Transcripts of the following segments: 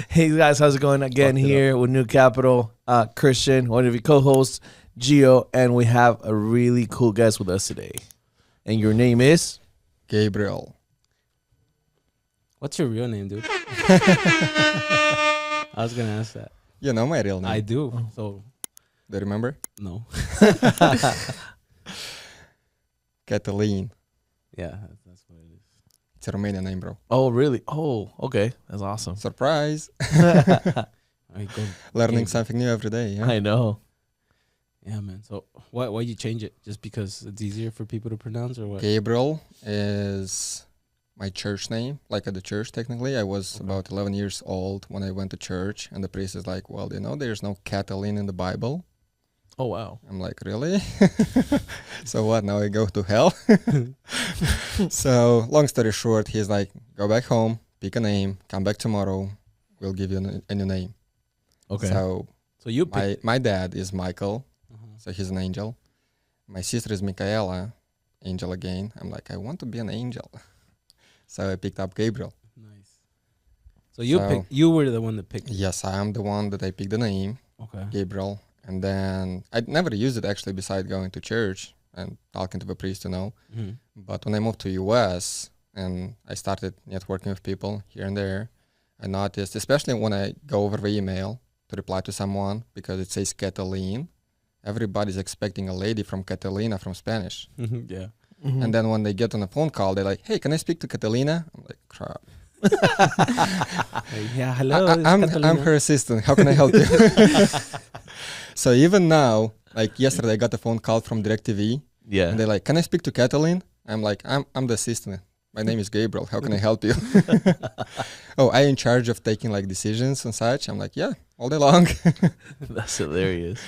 Hey guys, how's it going? Again here with NuCapital, Christian, one of your co-hosts, Gio, and we have a really cool guest with us today. And your name is? Gabriel. What's your real name, dude? I was going to ask that. You know my real name. I do. So, Do you remember? no. Catalin. Yeah, that's what it is. It's a Romanian name, bro. Oh, really? Oh, okay. That's awesome. Surprise. All right, go. Learning Gabriel. something new every day. Yeah. I know. Yeah, man. So, why you change it? Just because it's easier for people to pronounce, or what? Gabriel is my church name, like at the church technically. I was Okay. about 11 years old when I went to church, and the priest is like, well, there's no Catalin in the Bible. Oh, wow. I'm like, really? So what, now I go to hell? So long story short, he's like, go back home, pick a name, come back tomorrow, we'll give you a new name. Okay. So So you pick. my dad is Michael, Uh-huh. so he's an angel. My sister is Michaela, angel again. I'm like, I want to be an angel. So I picked up Gabriel. Nice. So you So- pick. You were the one that picked. Yes, I am the one that I picked the name, Okay. Gabriel. And then I never used it actually beside going to church and talking to the priest, Mhm. But when I moved to US and I started networking with people here and there, I noticed, especially when I go over the email to reply to someone because it says Catalin, everybody's expecting a lady from Catalina from Spanish. Yeah. Mhm. And then when they get on a phone call, they're like, hey, can I speak to Catalina? I'm like, crap. Yeah. Hello. I'm her assistant. How can I help you? So even now, like yesterday, I got a phone call from DirecTV, Yeah. and they're like, "Can I speak to Catalin?" I'm like, "I'm the assistant. My name is Gabriel. How can I help you?" Oh, I in charge of taking like decisions and such. I'm like, "Yeah, all day long." That's hilarious.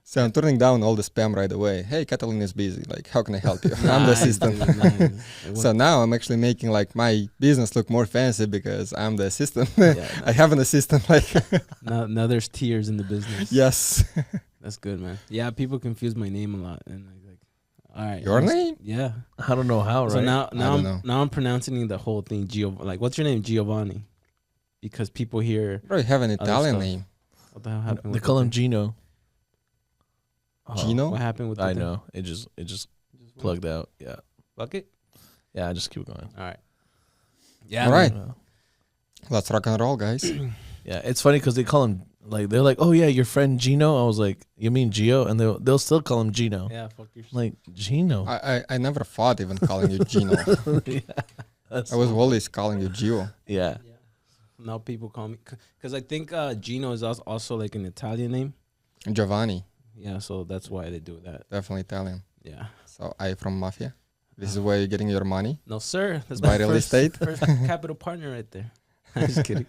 So I'm turning down all the spam right away. Hey, Catalin is busy. Like, how can I help you? I'm the Nice, assistant. dude, nice. So now I'm actually making like my business look more fancy because I'm the assistant. Yeah, I have an assistant. Like, now there's tiers in the business. yes. That's good, man. Yeah, people confuse my name a lot, and like, all right, Your name? Yeah. I don't know how, right? So now don't know. I'm pronouncing the whole thing like, what's your name, Giovanni? Because people hear Bro, you have an Italian stuff. name. what the hell happened. They with call the him thing? Gino. Gino? What happened with? I the thing? know. It just plugged out. Yeah. Fuck it. Yeah, just keep going. All right. Yeah. All right. Yeah. Let's rock and roll, guys. Yeah, it's funny because they call him they're like, oh yeah, your friend Gino. I was like, you mean Gio? And they'll still call him Gino. Yeah. Fuck yourself. Like Gino. I never thought even calling you Gino. Yeah, that's I was always calling you Gio. yeah. Now people call me because I think Gino is also like an Italian name. Giovanni, Yeah, so that's why they do that. definitely Italian. Yeah. So I from Mafia. This is where you're getting your money. No, sir. That's Buy my real first, estate? first capital partner right there. I'm just kidding.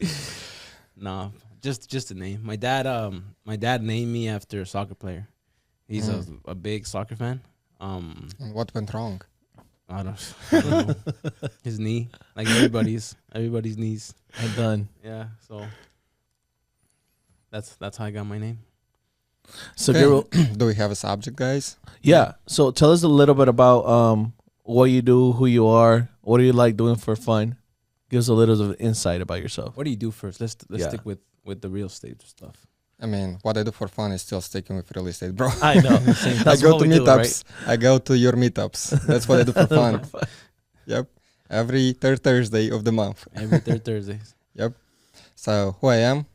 Nah, just a name. My dad named me after a soccer player. He's a big soccer fan. And what went wrong? I don't know. His knee, like everybody's knees. I'm done. Yeah, so that's how I got my name. So Okay. Gabriel, Do we have a subject, guys? yeah. So tell us a little bit about what you do, who you are, what do you like doing for fun. Give us a little bit of insight about yourself. What do you do first? Let's Yeah. stick with the real estate stuff. I mean, what I do for fun is still sticking with real estate, bro. I know. I That's go what to we do, meetups. I go to your meetups. That's what I do for fun. Yep. Every third Thursday of the month. Every third Thursdays. Yep. So who I am,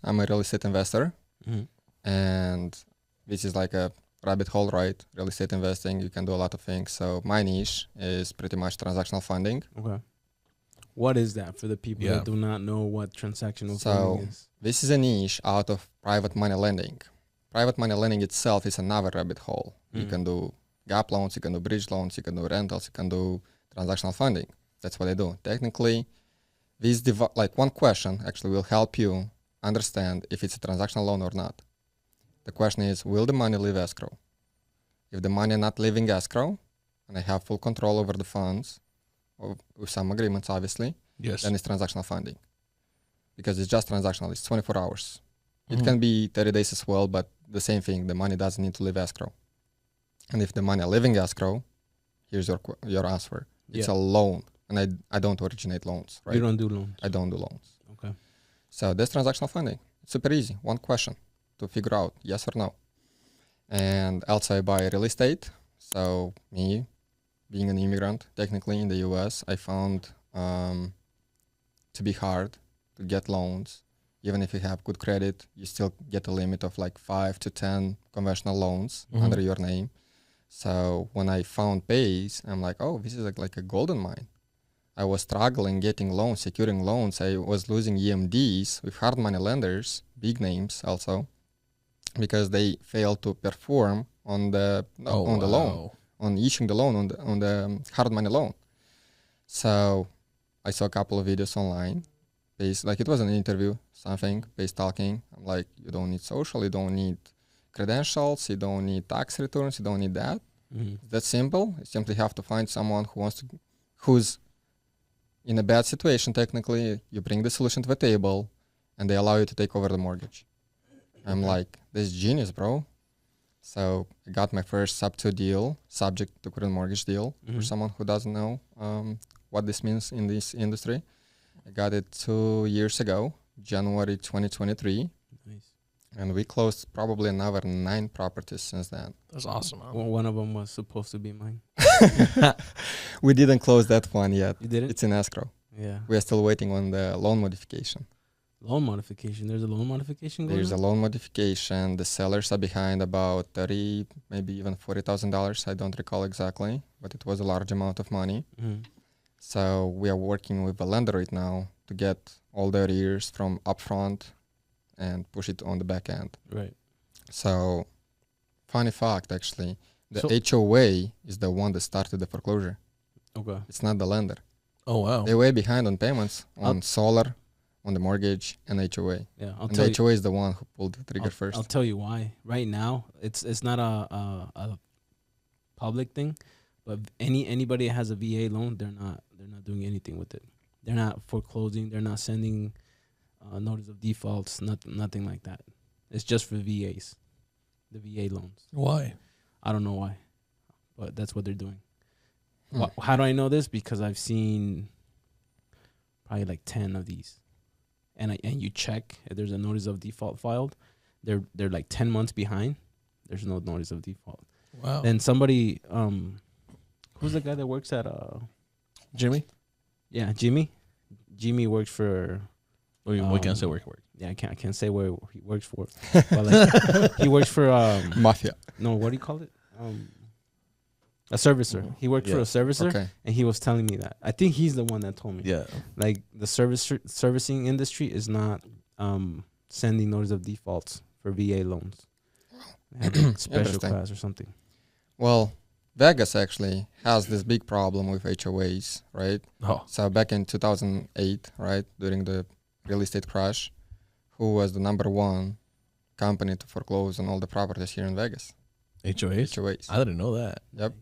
I'm a real estate investor. Mhm. And this is like a rabbit hole, right? Real estate investing, you can do a lot of things. So my niche is pretty much transactional funding. Okay. What is that for the people Yeah. that do not know what transactional So- funding is? This is a niche out of private money lending. Private money lending itself is another rabbit hole. You Mm. can do gap loans, you can do bridge loans, you can do rentals, you can do transactional funding. That's what I do. Technically, this like one question actually will help you understand if it's a transactional loan or not. The question is, will the money leave escrow? If the money not leaving escrow, and I have full control over the funds, with some agreements obviously, Yes. then it's transactional funding. Because it's just transactional, it's 24 hours. It Mhm. can be 30 days as well, but the same thing, the money doesn't need to leave escrow. And if the money leaving escrow, here's your answer. It's Yeah. a loan, and I don't originate loans, right? You don't do loans. I don't do loans. Okay. So that's transactional funding. It's super easy. One question to figure out yes or no. And also I buy real estate. So me, being an immigrant, technically in the US, I found to be hard to get loans. Even if you have good credit, you still get a limit of like 5 to 10 conventional loans under your name. So when I found Pace, I'm like, oh, this is like a golden mine. I was struggling getting loans, securing loans. I was losing EMDs with hard money lenders, big names also, because they failed to perform on the loan, on issuing the loan on the hard money loan. So I saw a couple of videos online. Like it was an interview, something, Pace talking. I'm like, you don't need social, you don't need credentials, you don't need tax returns, you don't need that. That's simple. You simply have to find someone who's in a bad situation technically. You bring the solution to the table and they allow you to take over the mortgage. I'm like, this is genius, bro. So I got my first SubTo deal, subject to current mortgage deal, for someone who doesn't know what this means in this industry. I got it 2 years ago, January 2023. Nice. And we closed probably another 9 properties since then. That's awesome. Well, one of them was supposed to be mine. We didn't close that one yet. You didn't? It's in escrow. Yeah. We are still waiting on the loan modification. Loan modification. There's a loan modification going There's a on? loan modification. The sellers are behind about $30,000, maybe even $40,000. I don't recall exactly, but it was a large amount of money. So we are working with the lender right now to get all the arrears from upfront and push it on the back end. Right. So, funny fact, actually, the HOA is the one that started the foreclosure. Okay. It's not the lender. Oh, wow. They're way behind on payments on solar, on the mortgage, and HOA. Yeah, And the HOA is the one who pulled the trigger first. I'll tell you why. Right now, it's not a public thing, but anybody that has a VA loan, they're not doing anything with it. They're not foreclosing. They're not sending notice of defaults. Nothing like that. It's just for VAs, the VA loans. Why? I don't know why, but that's what they're doing. How do I know this? Because I've seen probably like 10 of these, and you check if there's a notice of default filed. They're like 10 months behind. There's no notice of default. Wow. Then somebody, who's the guy that works at Jimmy? Yeah, Jimmy. Jimmy works for. We can't say work. Yeah, I can't say where he works for. But like, he works for Mafia. No, what do you call it? A servicer. He worked for a servicer, and he was telling me that. I think he's the one that told me. Yeah. Like the servicing industry is not sending notice of defaults for VA loans. They have like special class or something. Well, Vegas actually has this big problem with HOAs, right? Oh. So back in 2008, right, during the real estate crash, who was the number one company to foreclose on all the properties here in Vegas? HOAs? I didn't know that. Yep.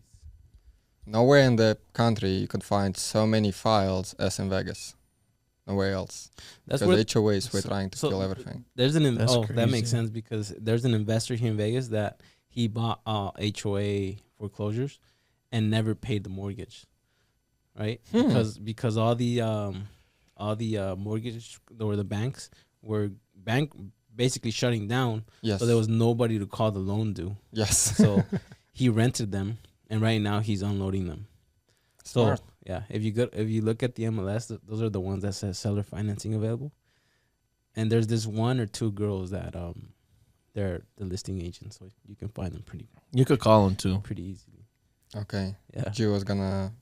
Nowhere in the country you could find so many files as in Vegas. Nowhere else. That's because where HOAs were trying to kill everything. There's that crazy. makes sense because there's an investor here in Vegas that he bought HOA foreclosures and never paid the mortgage, right? Because all the mortgage or the banks were basically shutting down. Yes. So there was nobody to call the loan due. Yes. So he rented them, and right now he's unloading them. Smart. So yeah, if you look at the MLS, those are the ones that says seller financing available. And there's this 1 or 2 girls that they're the listing agents, so you can find them You could call them too. pretty easily. Okay. Yeah. Gio was gonna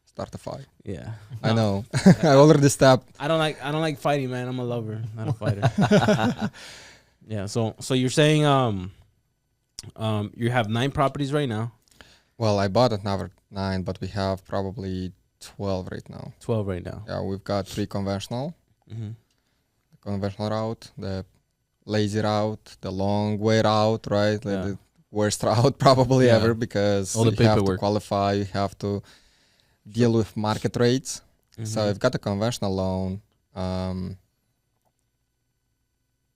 start a fight. Yeah. I know. I already stopped. I don't like fighting, man. I'm a lover, not a fighter. Yeah. So you're saying you have 9 properties right now. Well, I bought another 9, but we have probably 12 right now. 12 right now. Yeah, we've got 3 conventional. Mm-hmm. The conventional route, the lazy route, the long way route, right? Like the worst route probably ever because all the you have to paperwork. qualify, you have to deal with market rates. So I've got a conventional loan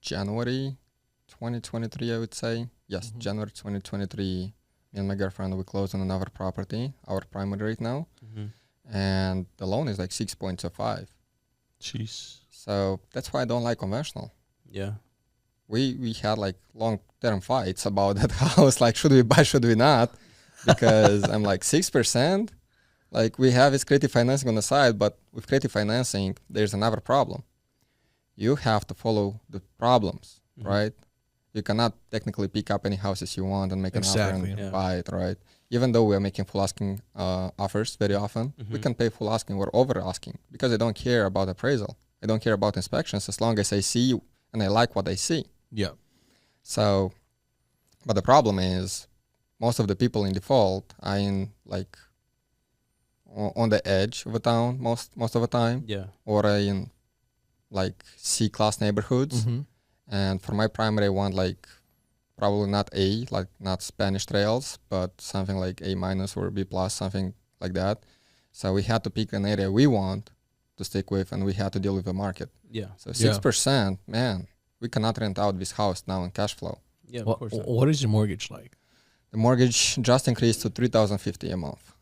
January 2023, I would say. Yes, January 2023. Me and my girlfriend, we closed on another property, our primary right now. And the loan is like 6.25. Jeez. So that's why I don't like conventional. Yeah. We had like long-term fights about that house. Like, should we buy, should we not? Because I'm like 6%. Like, we have this creative financing on the side, but with creative financing, there's another problem. You have to follow the problems, right? You cannot technically pick up any houses you want and make an offer and buy it, right? Even though we're making full asking offers very often, we can pay full asking or over asking because I don't care about appraisal. I don't care about inspections as long as I see and I like what I see. Yeah. So, but the problem is most of the people in default are in like on the edge of a town most of the time. Yeah. Or are in like C-class neighborhoods. And for my primary, I want like probably not A, like not Spanish trails, but something like A minus or B plus, something like that. So we had to pick an area we want to stick with, and we had to deal with the market. Yeah. So 6%, man, we cannot rent out this house now in cash flow. Yeah, of course. What is your mortgage like? The mortgage just increased to $3,050 a month,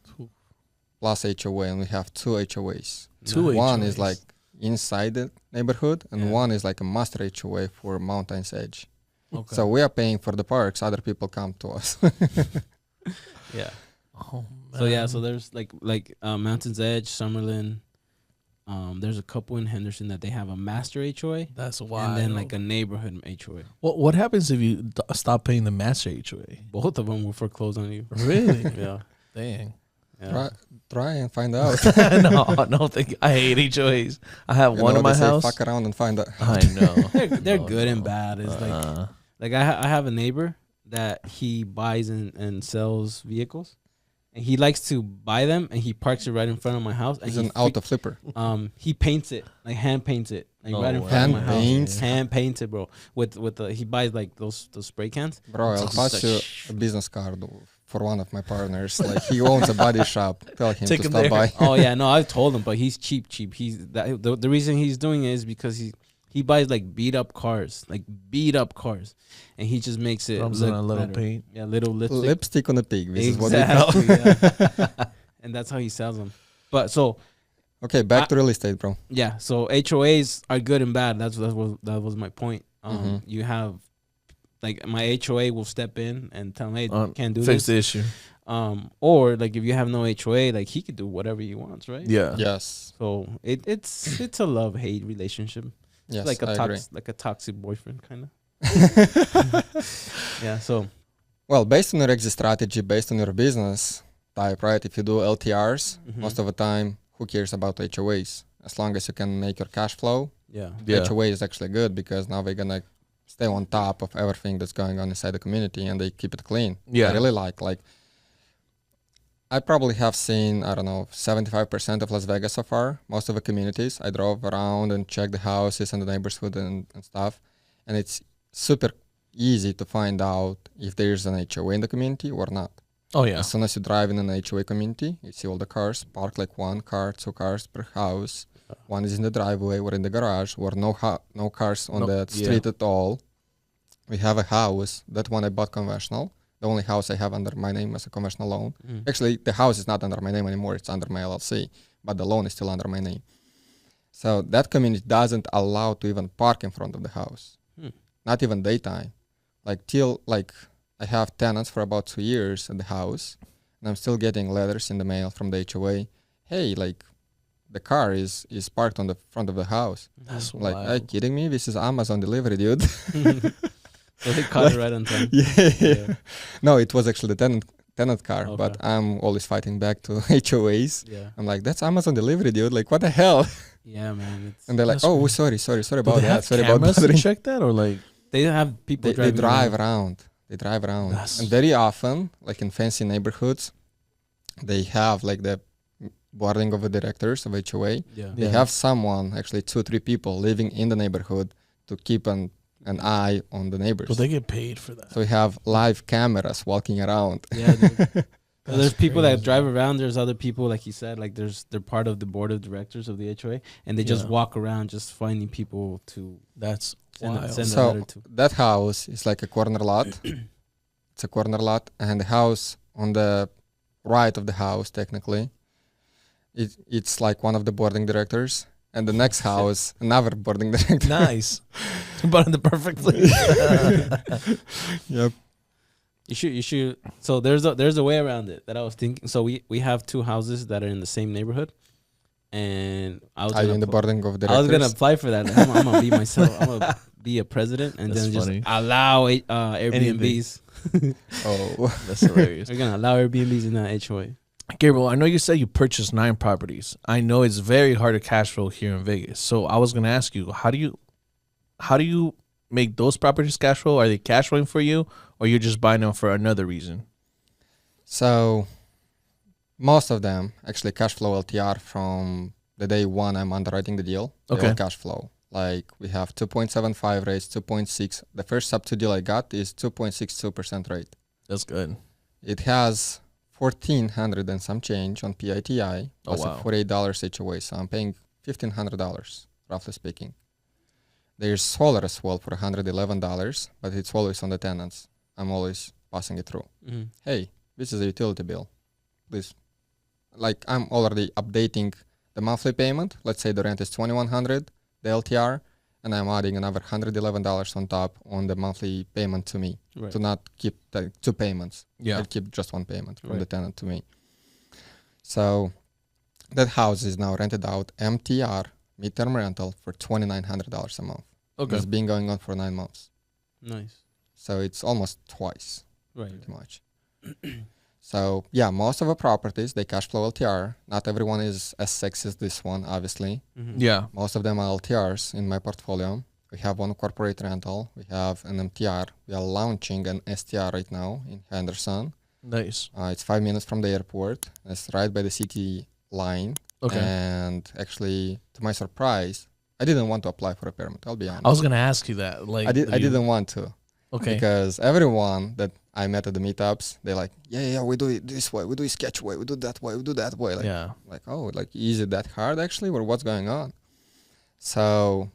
plus HOA, and we have 2 HOAs. One is like inside the neighborhood, and one is like a master HOA for Mountain's Edge. Okay. So we are paying for the parks. Other people come to us. Yeah. Oh, man. So yeah, so there's like Mountain's Edge, Summerlin. There's a couple in Henderson that they have a master HOA. That's wild. And then like a neighborhood HOA. What happens if you stop paying the master HOA? Both of them will foreclose on you. Really? Yeah. Dang. Yeah. Try and find out. no, I hate HOAs. I have one in my house. Fuck around and find out. I know. They're good and bad. It's like I have a neighbor that he buys and sells vehicles, and he likes to buy them and he parks it right in front of my house. And He's an auto flipper. He paints it, like hand paints it, like right in front of my house. Hand paints it, bro. With the he buys like those spray cans. Bro, I'll pass you a business card for one of my partners. Like, he owns a body shop. Tell him to stop by. Oh yeah, no, I've told him, but he's cheap. He's the reason he's doing it is because he buys like beat up cars, and he just makes it Rubs look on a little better. paint. Yeah, little Lipstick on the pig. This is what we exactly. call. Yeah. And that's how he sells them. But so okay, back to real estate, bro. yeah, so HOAs are good and bad. That was my point. You have like my HOA will step in and tell him, hey, you can't do fix this. the issue. Or like if you have no HOA, like he could do whatever he wants, right? Yeah. Yes. So it's a love-hate relationship. Yes, Like I agree. like a toxic boyfriend kind of. Yeah, so Well, based on your exit strategy, based on your business type, right? If you do LTRs, most of the time, who cares about HOAs? As long as you can make your cash flow, yeah. HOA is actually good because now they're gonna stay on top of everything that's going on inside the community and they keep it clean. Yeah. I really like I probably have seen, I don't know, 75% of Las Vegas so far, most of the communities. I drove around and checked the houses and the neighborhood and stuff. And it's super easy to find out if there's an HOA in the community or not. Oh yeah. As soon as you drive in an HOA community, you see all the cars parked, like 1 car, 2 cars per house. One is in the driveway or in the garage, or no cars on the street at all. We have a house, that one I bought conventional. The only house I have under my name as a conventional loan. Actually, the house is not under my name anymore. It's under my LLC, but the loan is still under my name. So that community doesn't allow to even park in front of the house. Not even daytime. I have tenants for about 2 years at the house, and I'm still getting letters in the mail from the HOA. Hey, like, the car is parked on the front of the house. That's Like, wild. are you kidding me? This is Amazon delivery, dude. So they caught it right on time. Yeah. No, it was actually the tenant car, Okay. but I'm always fighting back to HOAs. Yeah. I'm like, that's Amazon delivery, dude. Like, what the hell? Yeah, man. And they're like, That's oh, crazy. sorry Do about they that. have Sorry about cameras to bothering. check that, or like They have people They driving drive around. around. They drive around. That's- And very often, like in fancy neighborhoods, they have like the boarding of the directors of HOA. Yeah. They have someone, actually 2 or 3 people living in the neighborhood to keep an eye on the neighbors. do they get paid for that? So we have live cameras walking around. Yeah, dude. So there's people that crazy. drive around. There's other people, like you said, like they're part of the board of directors of the HOA, and they just Yeah. walk around just finding people to That's send wild. a letter So to. that house is like a corner lot. It's a corner lot, and the house on the right of the house, technically, it's like one of the boarding directors, and the next house, another boarding director. Nice. But in the perfect place. Yep. You should. So there's a way around it that I was thinking. So we have two houses that are in the same neighborhood, and I was Are you gonna in the put- boarding of directors? I was gonna apply for that. I'm gonna be myself. I'm gonna be a president and That's then funny. just allow Airbnbs. Oh, That's hilarious. We're gonna allow Airbnbs in that HOA. Gabriel, I know you said you purchased 9 properties. I know it's very hard to cash flow here in Vegas. So I was gonna ask you, how do you make those properties cash flow? Are they cash flowing for you, or you're just buying them for another reason? so most of them actually cash flow LTR from the day one I'm underwriting the deal. They Okay. all cash flow. Like we have 2.75 rates, 2.6. The first SubTo deal I got is 2.62% rate. That's good. It has 1,400 and some change on PITI, Oh, plus wow. a $48 each away. So I'm paying $1,500, roughly speaking. There's solar as well for $111, but it's always on the tenants. I'm always passing it through. Mm-hmm. Hey, this is a utility bill. Please. Like I'm already updating the monthly payment. Let's say the rent is $2,100, the LTR, and I'm adding another $111 on top on the monthly payment to me Right. to not keep the 2 payments. Yeah. I keep just 1 payment from the Right. tenant to me. So that house is now rented out MTR, midterm rental, for $2,900 a month. Okay. It's been going on for 9 months. Nice. So it's almost twice, Right. pretty much. So yeah, most of the properties, they cash flow LTR. Not everyone is as sexy as this one, obviously. Mm-hmm. Yeah. Most of them are LTRs in my portfolio. We have one corporate rental. We have an MTR. We are launching an STR right now in Henderson. Nice. It's 5 minutes from the airport. It's right by the city line. Okay. And actually, to my surprise, I didn't want to apply for a permit. I'll be honest. I was gonna ask you that. Like, I didn't want to. Okay. Because everyone that I met at the meetups, they're like, yeah, we do it this way, we do it sketch way, we do that way, we do that way. Like, Yeah. oh, like, is it that hard actually, or what's going on? So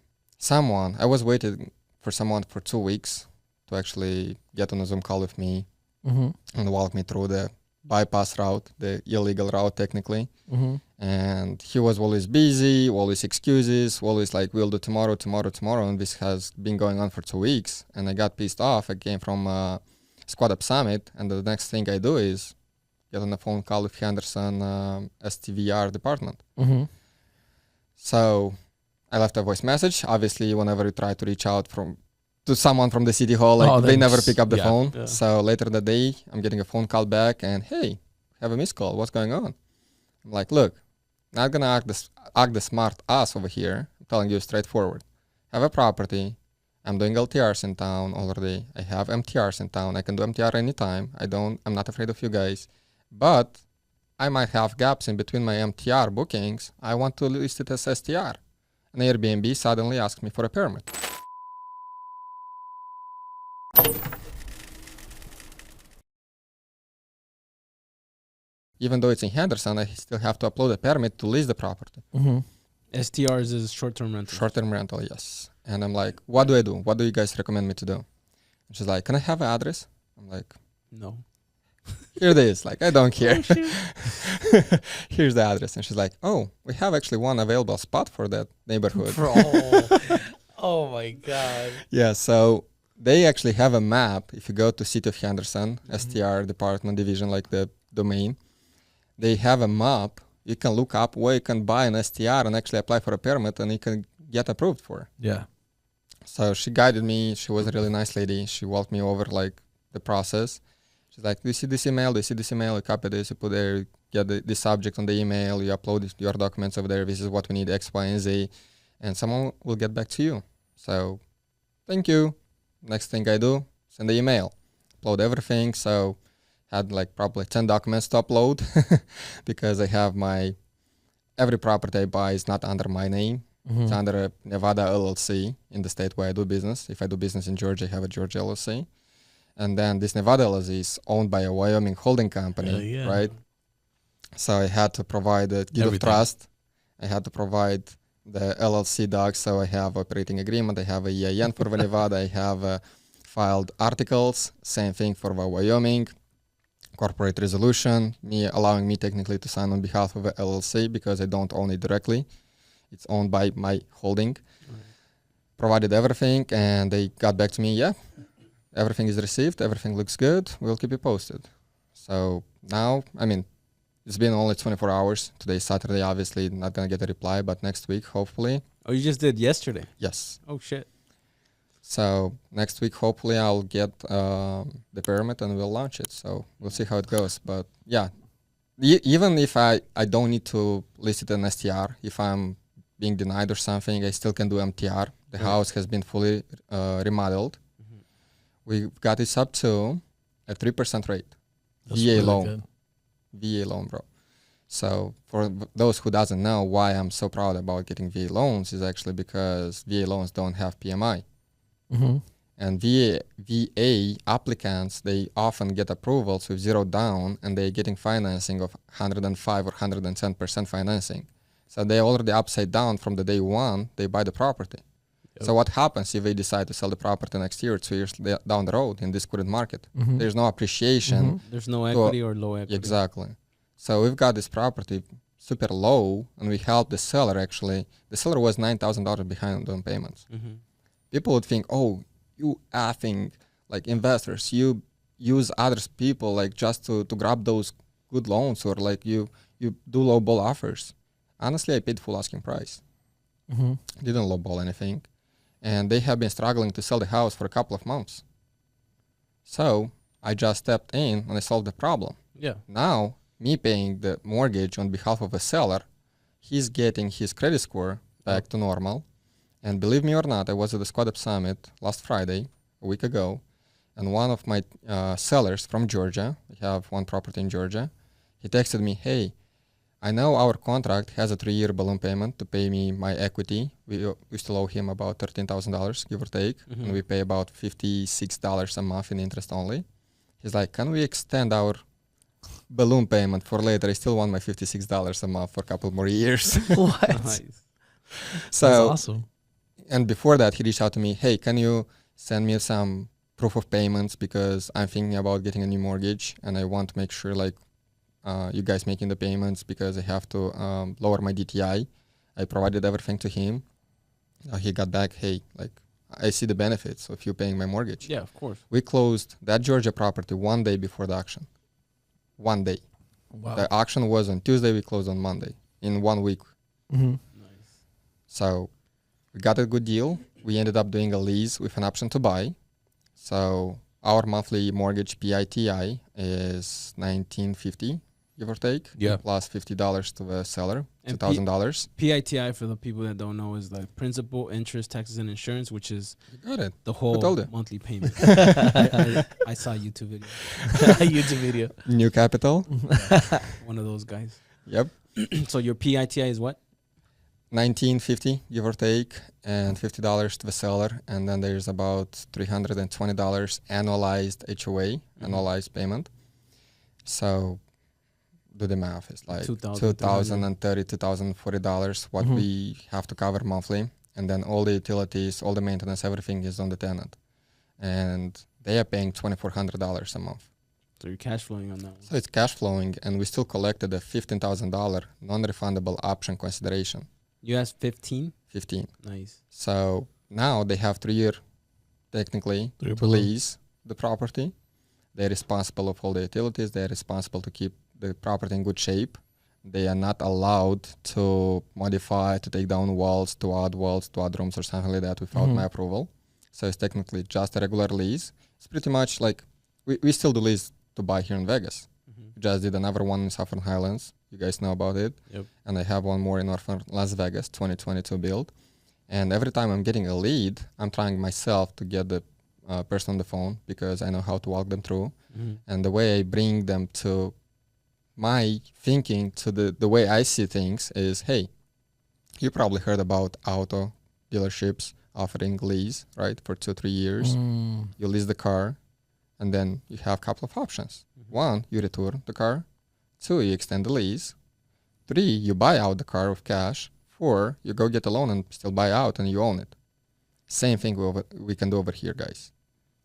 I was waiting for someone for 2 weeks to actually get on a Zoom call with me Mm-hmm. and walk me through the bypass route, the illegal route technically. Mm-hmm. And he was always busy, always excuses, always like, we'll do tomorrow. And this has been going on for 2 weeks. And I got pissed off. I came from Squad Up Summit. And the next thing I do is get on a phone call with Henderson STVR department. Mm-hmm. So I left a voice message. Obviously, whenever you try to reach out to someone from the city hall, like they then never just- pick up the yeah, phone. yeah. So later that day, I'm getting a phone call back and, hey, have a missed call. What's going on? I'm like, look, not gonna act the smart ass over here. I'm telling you straightforward. Have a property. I'm doing LTRs in town already. I have MTRs in town. I can do MTR anytime. I'm not afraid of you guys. But I might have gaps in between my MTR bookings. I want to list it as STR. And Airbnb suddenly asked me for a permit. Even though it's in Henderson, I still have to upload a permit to list the property. Mm-hmm. STRs is short-term rental. Short-term rental, yes. And I'm like, what do I do? What do you guys recommend me to do? And she's like, can I have an address? I'm like, No. here it is. Like, I don't care. Here's the address. And she's like, oh, we have actually one available spot for that neighborhood. Oh my God. Yeah, so they actually have a map. If you go to City of Henderson, STR department division, like the domain, they have a map. You can look up where you can buy an STR and actually apply for a permit and you can get approved for. Yeah. So she guided me. She was a really nice lady. She walked me over like the process. She's like, do you see this email? Do you see this email? You copy this, you put there, you get the subject on the email, you upload your documents over there. This is what we need, X, Y, and Z. And someone will get back to you. So thank you. Next thing I do, send the email, upload everything. So had like probably 10 documents to upload because I have every property I buy is not under my name. Mm-hmm. It's under a Nevada LLC in the state where I do business. If I do business in Georgia, I have a Georgia LLC. And then this Nevada LLC is owned by a Wyoming holding company, yeah. right? So I had to provide a deed of Everything. trust. I had to provide the LLC docs. So I have operating agreement. I have a EIN for the Nevada. I have filed articles. Same thing for the Wyoming. Corporate resolution, allowing me technically to sign on behalf of a LLC because I don't own it directly. It's owned by my holding. Provided everything, and they got back to me. Yeah, everything is received. Everything looks good. We'll keep you posted. So now, I mean, it's been only 24 hours. Today's Saturday, obviously not gonna get a reply, but next week, hopefully. Oh, you just did yesterday. Yes. Oh shit. So next week, hopefully, I'll get the permit and we'll launch it. So we'll see how it goes. But yeah, even if I don't need to list it in STR, if I'm being denied or something, I still can do MTR. The house has been fully remodeled. We've got it SubTo at 3% rate. That's VA really loan. good. VA loan, bro. So for those who doesn't know why I'm so proud about getting VA loans is actually because VA loans don't have PMI. Mm-hmm. And VA applicants, they often get approvals with zero down, and they're getting financing of 105 or 110% financing. So they're already upside down from the day one they buy the property. Yep. So what happens if they decide to sell the property next year, 2 years down the road in this current market? Mm-hmm. There's no appreciation. There's no equity or low equity. Exactly. So we've got this property super low, and we helped the seller actually. The seller was $9,000 behind on payments. People would think, oh, you effing like investors, you use others people like just to grab those good loans, or like you do lowball offers. Honestly, I paid full asking price. Didn't lowball anything. And they have been struggling to sell the house for a couple of months. So I just stepped in and I solved the problem. Yeah. Now, me paying the mortgage on behalf of a seller, he's getting his credit score back to normal. And believe me or not, I was at the Squad Up Summit last Friday, a week ago, and one of my sellers from Georgia, we have one property in Georgia, he texted me, hey, I know our contract has a 3-year balloon payment to pay me my equity. We still owe him about $13,000, give or take, and we pay about $56 a month in interest only. He's like, can we extend our balloon payment for later? I still want my $56 a month for a couple more years. What? Nice. So, that's awesome. and before that, he reached out to me, hey, can you send me some proof of payments, because I'm thinking about getting a new mortgage and I want to make sure like you guys making the payments, because I have to lower my DTI. I provided everything to him. He got back, hey, like I see the benefits of you paying my mortgage. Yeah, of course. We closed that Georgia property 1 day before the auction. 1 day. Wow. The auction was on Tuesday, we closed on Monday in 1 week. Mm-hmm. Nice. So we got a good deal. We ended up doing a lease with an option to buy. So our monthly mortgage PITI is $1,950, give or take. Yeah. Plus $50 to the seller, And $2,000. PITI, for the people that don't know, is like principal, interest, taxes, and insurance, which is You got it. the whole told you? monthly payment. I saw a YouTube video. YouTube video. NuCapital. One of those guys. Yep. So your PITI is what? $1,950, give or take, and $50 to the seller. And then there's about $320 annualized HOA, annualized payment. So do the math. It's like $2,030, $2,040 what we have to cover monthly. And then all the utilities, all the maintenance, everything is on the tenant. And they are paying $2,400 a month. So you're cash flowing on that one. So it's cash flowing, and we still collected a $15,000 non-refundable option consideration. You asked 15? 15. Nice. So now they have 3 year, technically, Three to lease the property. They're responsible of all the utilities. They're responsible to keep the property in good shape. They are not allowed to modify, to take down walls, to add rooms or something like that without my approval. So it's technically just a regular lease. It's pretty much like, we still do lease to buy here in Vegas. We just did another one in Saffron Highlands. You guys know about it. Yep. And I have one more in North Las Vegas, 2022 build. And every time I'm getting a lead, I'm trying myself to get the person on the phone, because I know how to walk them through. And the way I bring them to my thinking, to the way I see things is, hey, you probably heard about auto dealerships offering lease, right, for 2-3 years. You lease the car, and then you have a couple of options. 1, you return the car. 2, you extend the lease. 3, you buy out the car with cash. 4, you go get a loan and still buy out and you own it. Same thing we can do over here, guys.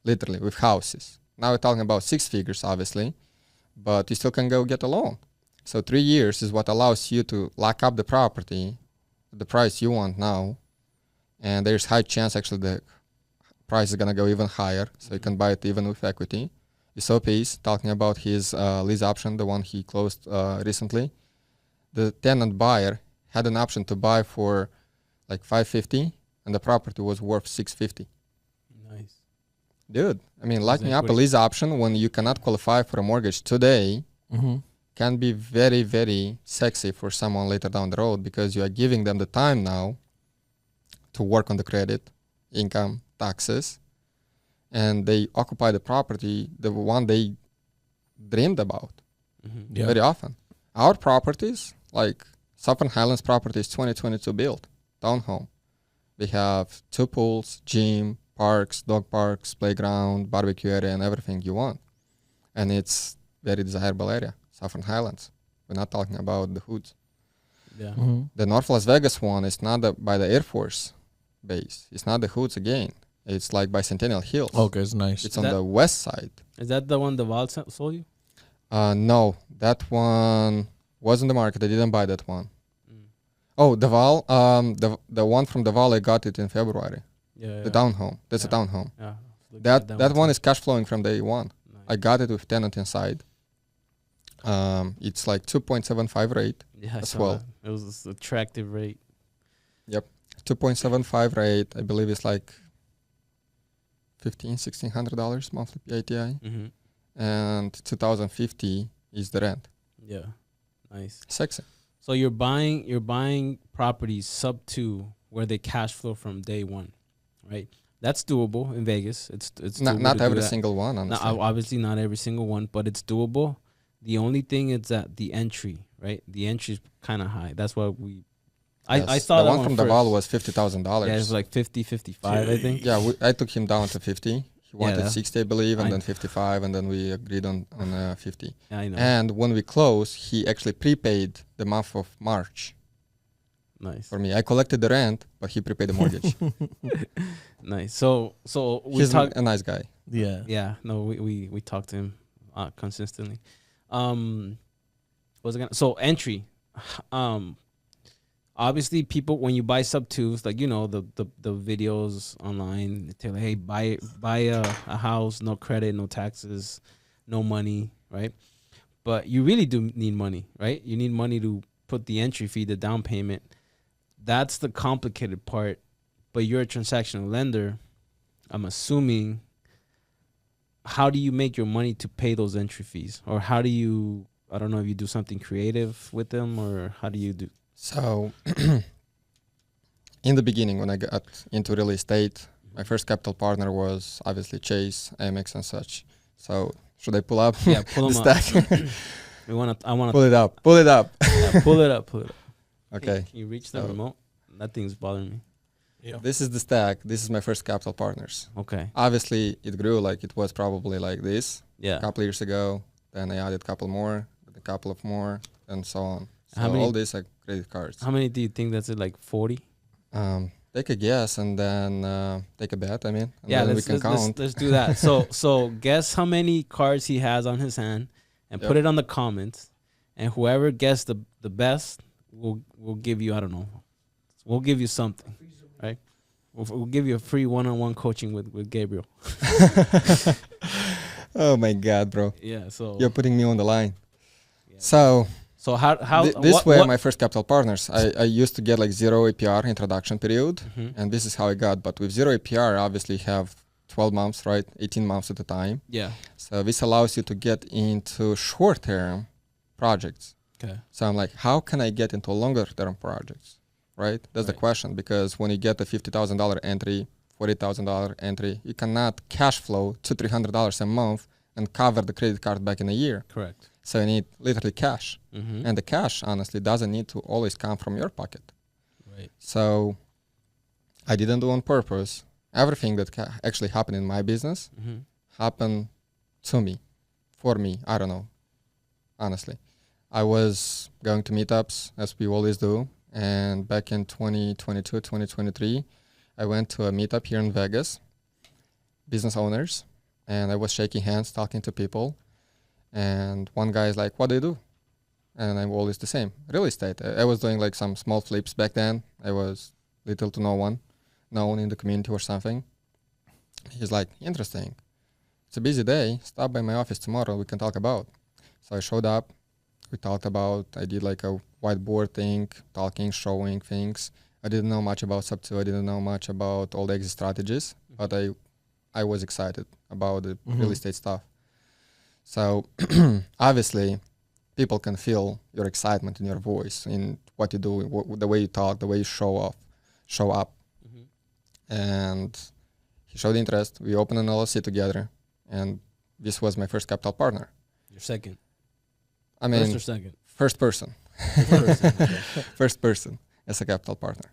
Literally, with houses. Now we're talking about 6 figures, obviously, but you still can go get a loan. So 3 years is what allows you to lock up the property, the price you want now, and there's high chance actually the price is gonna go even higher, so you can buy it even with equity. You saw Peace talking about his lease option, the one he closed recently. The tenant buyer had an option to buy for like $550, and the property was worth $650. Nice. Dude, I mean, locking up a Exactly. lease option when you cannot qualify for a mortgage today Mm-hmm. can be very, very sexy for someone later down the road, because you are giving them the time now to work on the credit, income, taxes, and they occupy the property, the one they dreamed about Mm-hmm. Yeah. very often. Our properties, like Saffron Highlands property, is 2022 built, townhome. We have 2 pools, gym, parks, dog parks, playground, barbecue area, and everything you want. And it's very desirable area, Saffron Highlands. We're not talking about the hoods. Yeah. Mm-hmm. The North Las Vegas one is not by the Air Force base. It's not the hoods again. It's like by Centennial Hills. Okay, it's nice. It's Is on that- the west side. Is that the one Deval sold you? No, that one was in the market. I didn't buy that one. Mm. Oh, Deval. The one from Deval, I got it in February. Yeah. The townhome. That's a Yeah. townhome. Yeah. Look That at that one too. is cash flowing from day one. Nice. I got it with tenant inside. It's like 2.75 rate. Yeah, I as saw well. that. It was an attractive rate. 2.75 rate. I believe it's like $1,600 monthly PITI, Mm-hmm. and 2,050 is the rent. Yeah. Nice. Sexy. So you're buying properties sub-2 where they cash flow from day one, right? That's doable in Vegas. It's doable Not to do every that. single one, No, honestly. obviously not every single one, but it's doable. The only thing is that the entry, right? The entry is kind of high. That's why I Yes. saw the that one from first. Deval was $50,000. Yeah, it was like 50, 55, I think. Yeah, I took him down to 50. He wanted Yeah. 60, I believe, and I- then 55, and then we agreed on 50. Yeah, I know. And when we closed, he actually prepaid the month of March Nice. for me. I collected the rent, but he prepaid the mortgage. Nice. So we He's talk. a nice guy. Yeah. Yeah, no, we talk to him consistently. What was I gonna? So entry, obviously people when you buy sub-2s, like the videos online, they tell you, hey, buy a house, no credit, no taxes, no money, right? But you really do need money, right? You need money to put the entry fee, the down payment. That's the complicated part. But you're a transactional lender. I'm assuming. How do you make your money to pay those entry fees? Or how do you, I don't know if you do something creative with them, or how do you do? So, in the beginning, when I got into real estate, my first capital partner was obviously Chase, Amex, and such. So, should I pull up Yeah, pull the them up. stack? I want to Pull it up. Pull it up. pull it up. Okay. Can you reach the So- remote? That thing's bothering me. Yeah. This is the stack. This is my first capital partners. Okay. Obviously, it grew like it was probably like this a Yeah. couple years ago. Then I added a couple more, a couple of more, and so on. So How many- all these are credit cards. How many do you think that's it? Like 40? Take a guess and then take a bet. I mean, and Yeah, then we let's, can let's, let's, count. let's do that. So guess how many cards he has on his hand, and put Yep. it on the comments. And whoever guessed the best, we'll give you, I don't know, we'll give you something, right? We'll give you a free one-on-one coaching with Gabriel. Oh my God, bro! Yeah. So You're putting me on the line. yeah. So how this what, were what? my first capital partners. I used to get like 0 APR introduction period, Mhm. and this is how I got. But with 0 APR, obviously have 12 months, right? 18 months at a time. Yeah. So this allows you to get into short-term projects. Okay. So I'm like, how can I get into longer-term projects, right? That's the Right. question, because when you get a $50,000 entry, $40,000 entry, you cannot cash flow $200-300 a month and cover the credit card back in a year. Correct. So you need literally cash. Mm-hmm. And the cash, honestly, doesn't need to always come from your pocket. Right. So I didn't do on purpose. Everything that actually happened in my business Mm-hmm. happened to me, for me. I don't know, honestly. I was going to meetups, as we always do. And back in 2022, 2023, I went to a meetup here in Vegas, business owners, and I was shaking hands, talking to people. And one guy is like, what do you do? and I'm always the same. Real estate. I was doing like some small flips back then. I was little to no one known in the community or something. He's like, interesting. It's a busy day. Stop by my office tomorrow. We can talk about. So I showed up. We talked about. I did like a whiteboard thing, talking, showing things. I didn't know much about SubTo. I didn't know much about all the exit strategies, but I was excited about the real estate stuff. So obviously, people can feel your excitement in your voice, in what you do, the way you talk, the way you show up. And he showed interest. We opened an LLC together, and this was my first capital partner. Your second. I mean, First or second? First person. First person as a capital partner.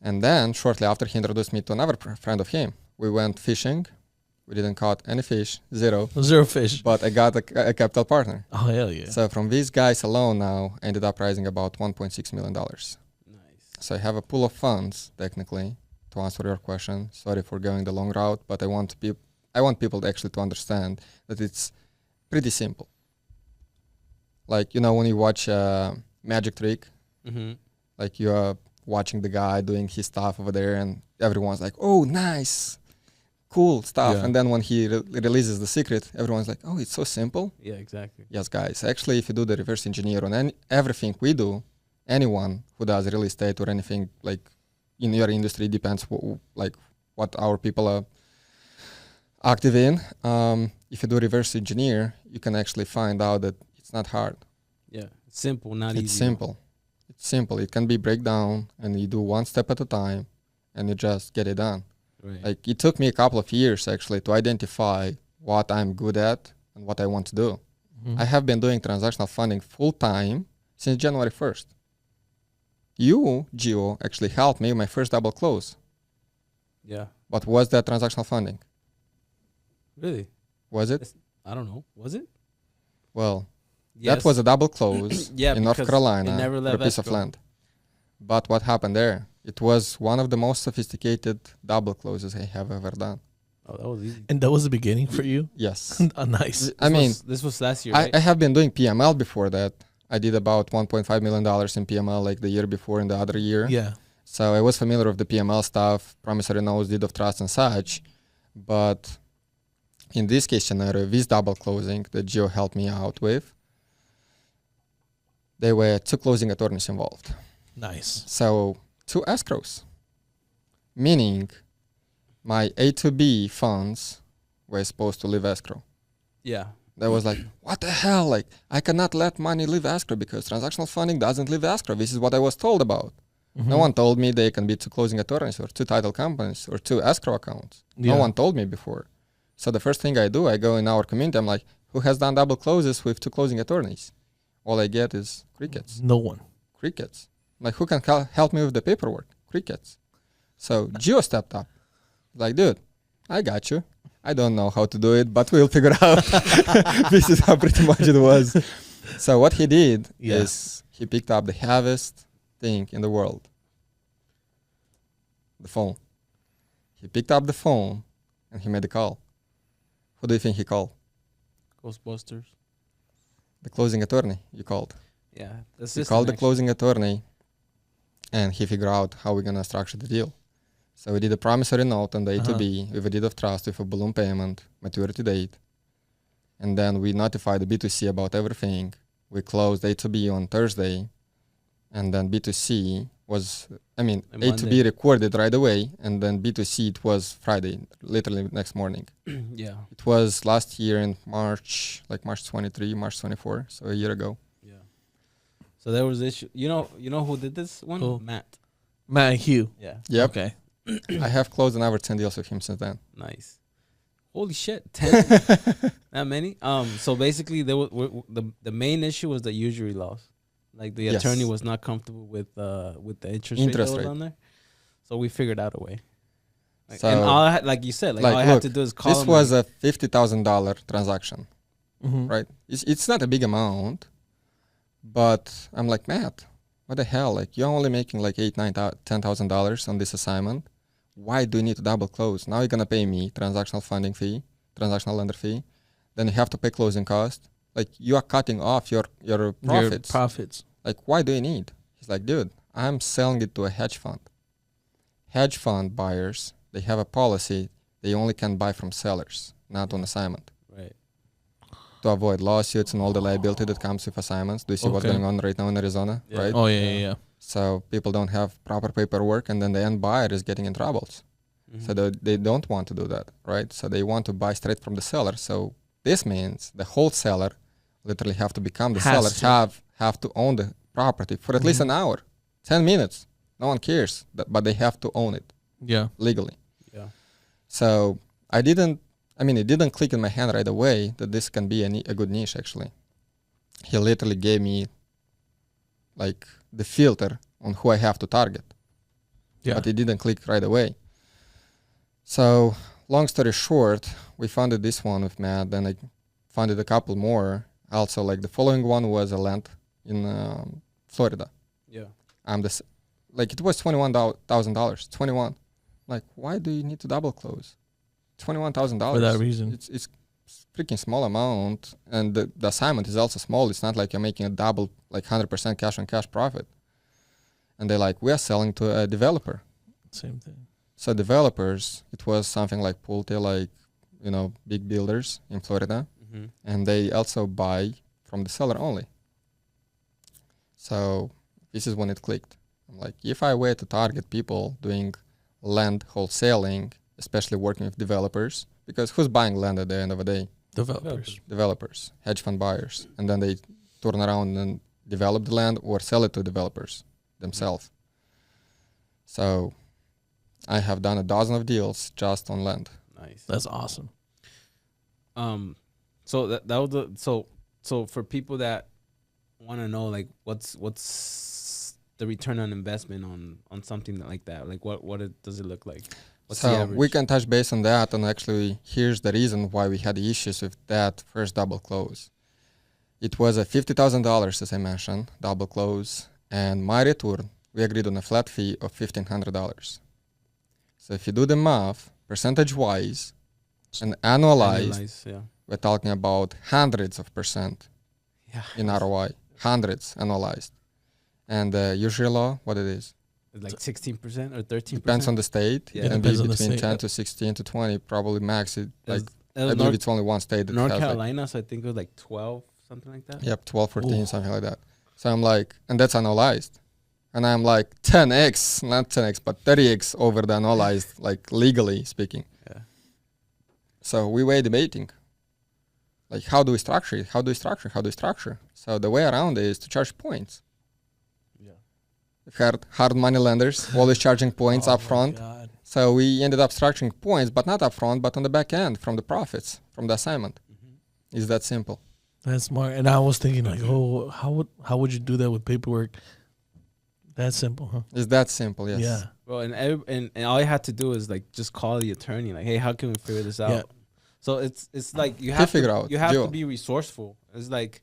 And then shortly after, he introduced me to another friend of him. We went fishing. We didn't caught any fish, zero fish. But I got a capital partner. Oh, hell yeah. So from these guys alone now, I ended up raising about $1.6 million. Nice. So I have a pool of funds, technically, to answer your question. Sorry for going the long route, but I want people to actually to understand that it's pretty simple. Like, you know, when you watch a magic trick, like you are watching the guy doing his stuff over there, and everyone's like, oh, nice, cool stuff. Yeah. And then when he releases the secret, everyone's like, oh, it's so simple. Yeah, exactly. Yes, guys. Actually, if you do the reverse engineer on everything we do, anyone who does real estate or anything like in your industry, depends what our people are active in. If you do reverse engineer, you can actually find out that it's not hard. Yeah, it's simple, not easy. It's simple. It's simple. It can be breakdown, and you do one step at a time, and you just get it done. Right. Like, it took me a couple of years actually to identify what I'm good at and what I want to do. I have been doing transactional funding full time since January 1st. You, Gio, actually helped me with my first double close. Yeah. But was that transactional funding? Really? Was it? I don't know. Was it? Well, Yes. that was a double close Yeah, in North because Carolina it never for left a piece of escrow. land. But what happened there? It was one of the most sophisticated double closes I have ever done. Oh, that was easy. And that was the beginning for you? Yes. Nice. This was last year, right? I have been doing PML before that. I did about $1.5 million in PML like the year before and the other year. Yeah. So I was familiar with the PML stuff, promissory notes, deed of trust and such. But in this case scenario, this double closing that Gio helped me out with, there were 2 closing attorneys involved. Nice. So 2 escrows, meaning my A to B funds were supposed to leave escrow. Yeah. That was like, what the hell? Like, I cannot let money leave escrow because transactional funding doesn't leave escrow. This is what I was told about. No one told me they can be 2 closing attorneys or 2 title companies or 2 escrow accounts. Yeah. No one told me before. So the first thing I do, I go in our community. I'm like, who has done double closes with 2 closing attorneys? All I get is crickets. No one. Crickets. Like, who can help me with the paperwork? Crickets. So Gio stepped up. Like, dude, I got you. I don't know how to do it, but we'll figure out. This is how pretty much it was. So what he did is he picked up the heaviest thing in the world. The phone. He picked up the phone and he made a call. Who do you think he called? Ghostbusters. The closing attorney you called. Yeah. He called the closing attorney and he figured out how we're going to structure the deal. So we did a promissory note on the A to B with a deed of trust with a balloon payment, maturity date. And then we notified the B2C about everything. We closed A to B on Thursday. And then B2C was, A to B recorded right away. And then B2C, it was Friday, literally next morning. Yeah. It was last year in March, like March 23, March 24, so a year ago. Yeah. So there was issue. You know who did this one? Who? Matt. Matt and Hugh. Yeah. Yep. Okay. I have closed another 10 deals with him since then. Nice. Holy shit, 10. That many? So basically, there was the main issue was the usury loss. Like the attorney was not comfortable with the interest rate that was on there. So we figured out a way. Like, So, and all I had, like you said, like all I had to do is call. This him was a $50,000 transaction, Mm-hmm. right? It's not a big amount, but I'm like, Matt, what the hell? Like, you're only making like $10,000 on this assignment. Why do you need to double close? Now you're gonna pay me transactional funding fee, transactional lender fee. Then you have to pay closing cost. Like you are cutting off your profits. Your profits. Like, why do you need? He's like, dude, I'm selling it to a hedge fund. Hedge fund buyers, they have a policy. They only can buy from sellers, not on assignment. Right. To avoid lawsuits and all the liability that comes with assignments. Do you see what's going on right now in Arizona? Yeah. Right? Oh, yeah. So people don't have proper paperwork, and then the end buyer is getting in troubles. Mm-hmm. So they don't want to do that, right? So they want to buy straight from the seller. So this means the wholesaler literally have to become the Has seller, to. have to own the property for at least an hour, 10 minutes. No one cares, but they have to own it Yeah. legally. Yeah. So it didn't click in my hand right away that this can be a good niche, actually. He literally gave me like the filter on who I have to target. Yeah. But it didn't click right away. So long story short, we founded this one with Matt, then I founded a couple more. Also, like the following one was a land in Florida. Yeah. It was $21,000. 21. Like, why do you need to double close? $21,000. For that reason. It's freaking small amount, and the assignment is also small. It's not like you're making a double, like 100% cash on cash profit. And they're like, we are selling to a developer. Same thing. So developers, it was something like Pulte, like, big builders in Florida. Mm-hmm. And they also buy from the seller only. So this is when it clicked. I'm like, if I were to target people doing land wholesaling, especially working with developers, because who's buying land at the end of the day? Developers, hedge fund buyers. And then they turn around and develop the land or sell it to developers themselves. So I have done a dozen of deals just on land. Nice. That's awesome. So that was so for people that want to know, like, what's the return on investment on something like that? Like, what does it look like? What's the So average? we can touch base on that, and actually here's the reason why we had issues with that first double close. It was a $50,000, as I mentioned, double close, and my return, we agreed on a flat fee of $1,500. So if you do the math, percentage-wise, and annualized, yeah. we're talking about hundreds of percent Yeah. in ROI, hundreds annualized. And usury law, what it is? It's like 16% or 13%. Depends on the state. Yeah. It can be Depends on the between state, 10 yeah. to 16 to 20, probably max it. Like, That was I believe it's only one state that North has Carolina, so I think it was like 12, something like that. Yep, 12, 14, Ooh. something like that. So I'm like, and that's annualized. And I'm like 10x, not 10x, but 30x over the annualized, like legally speaking. Yeah. So we were debating, like, how do we structure it? How do we structure? So the way around it is to charge points. Yeah. Hard money lenders, always charging points up front. God. So we ended up structuring points, but not up front, but on the back end from the profits, from the assignment. Mm-hmm. It's that simple. That's smart. And I was thinking, like, oh, how would you do that with paperwork? That simple, huh? It's that simple, yes. Yeah. Well, and all you had to do is like just call the attorney, like, hey, how can we figure this out? Yeah. So it's like you have figure to out, you have Gio. to be resourceful. It's like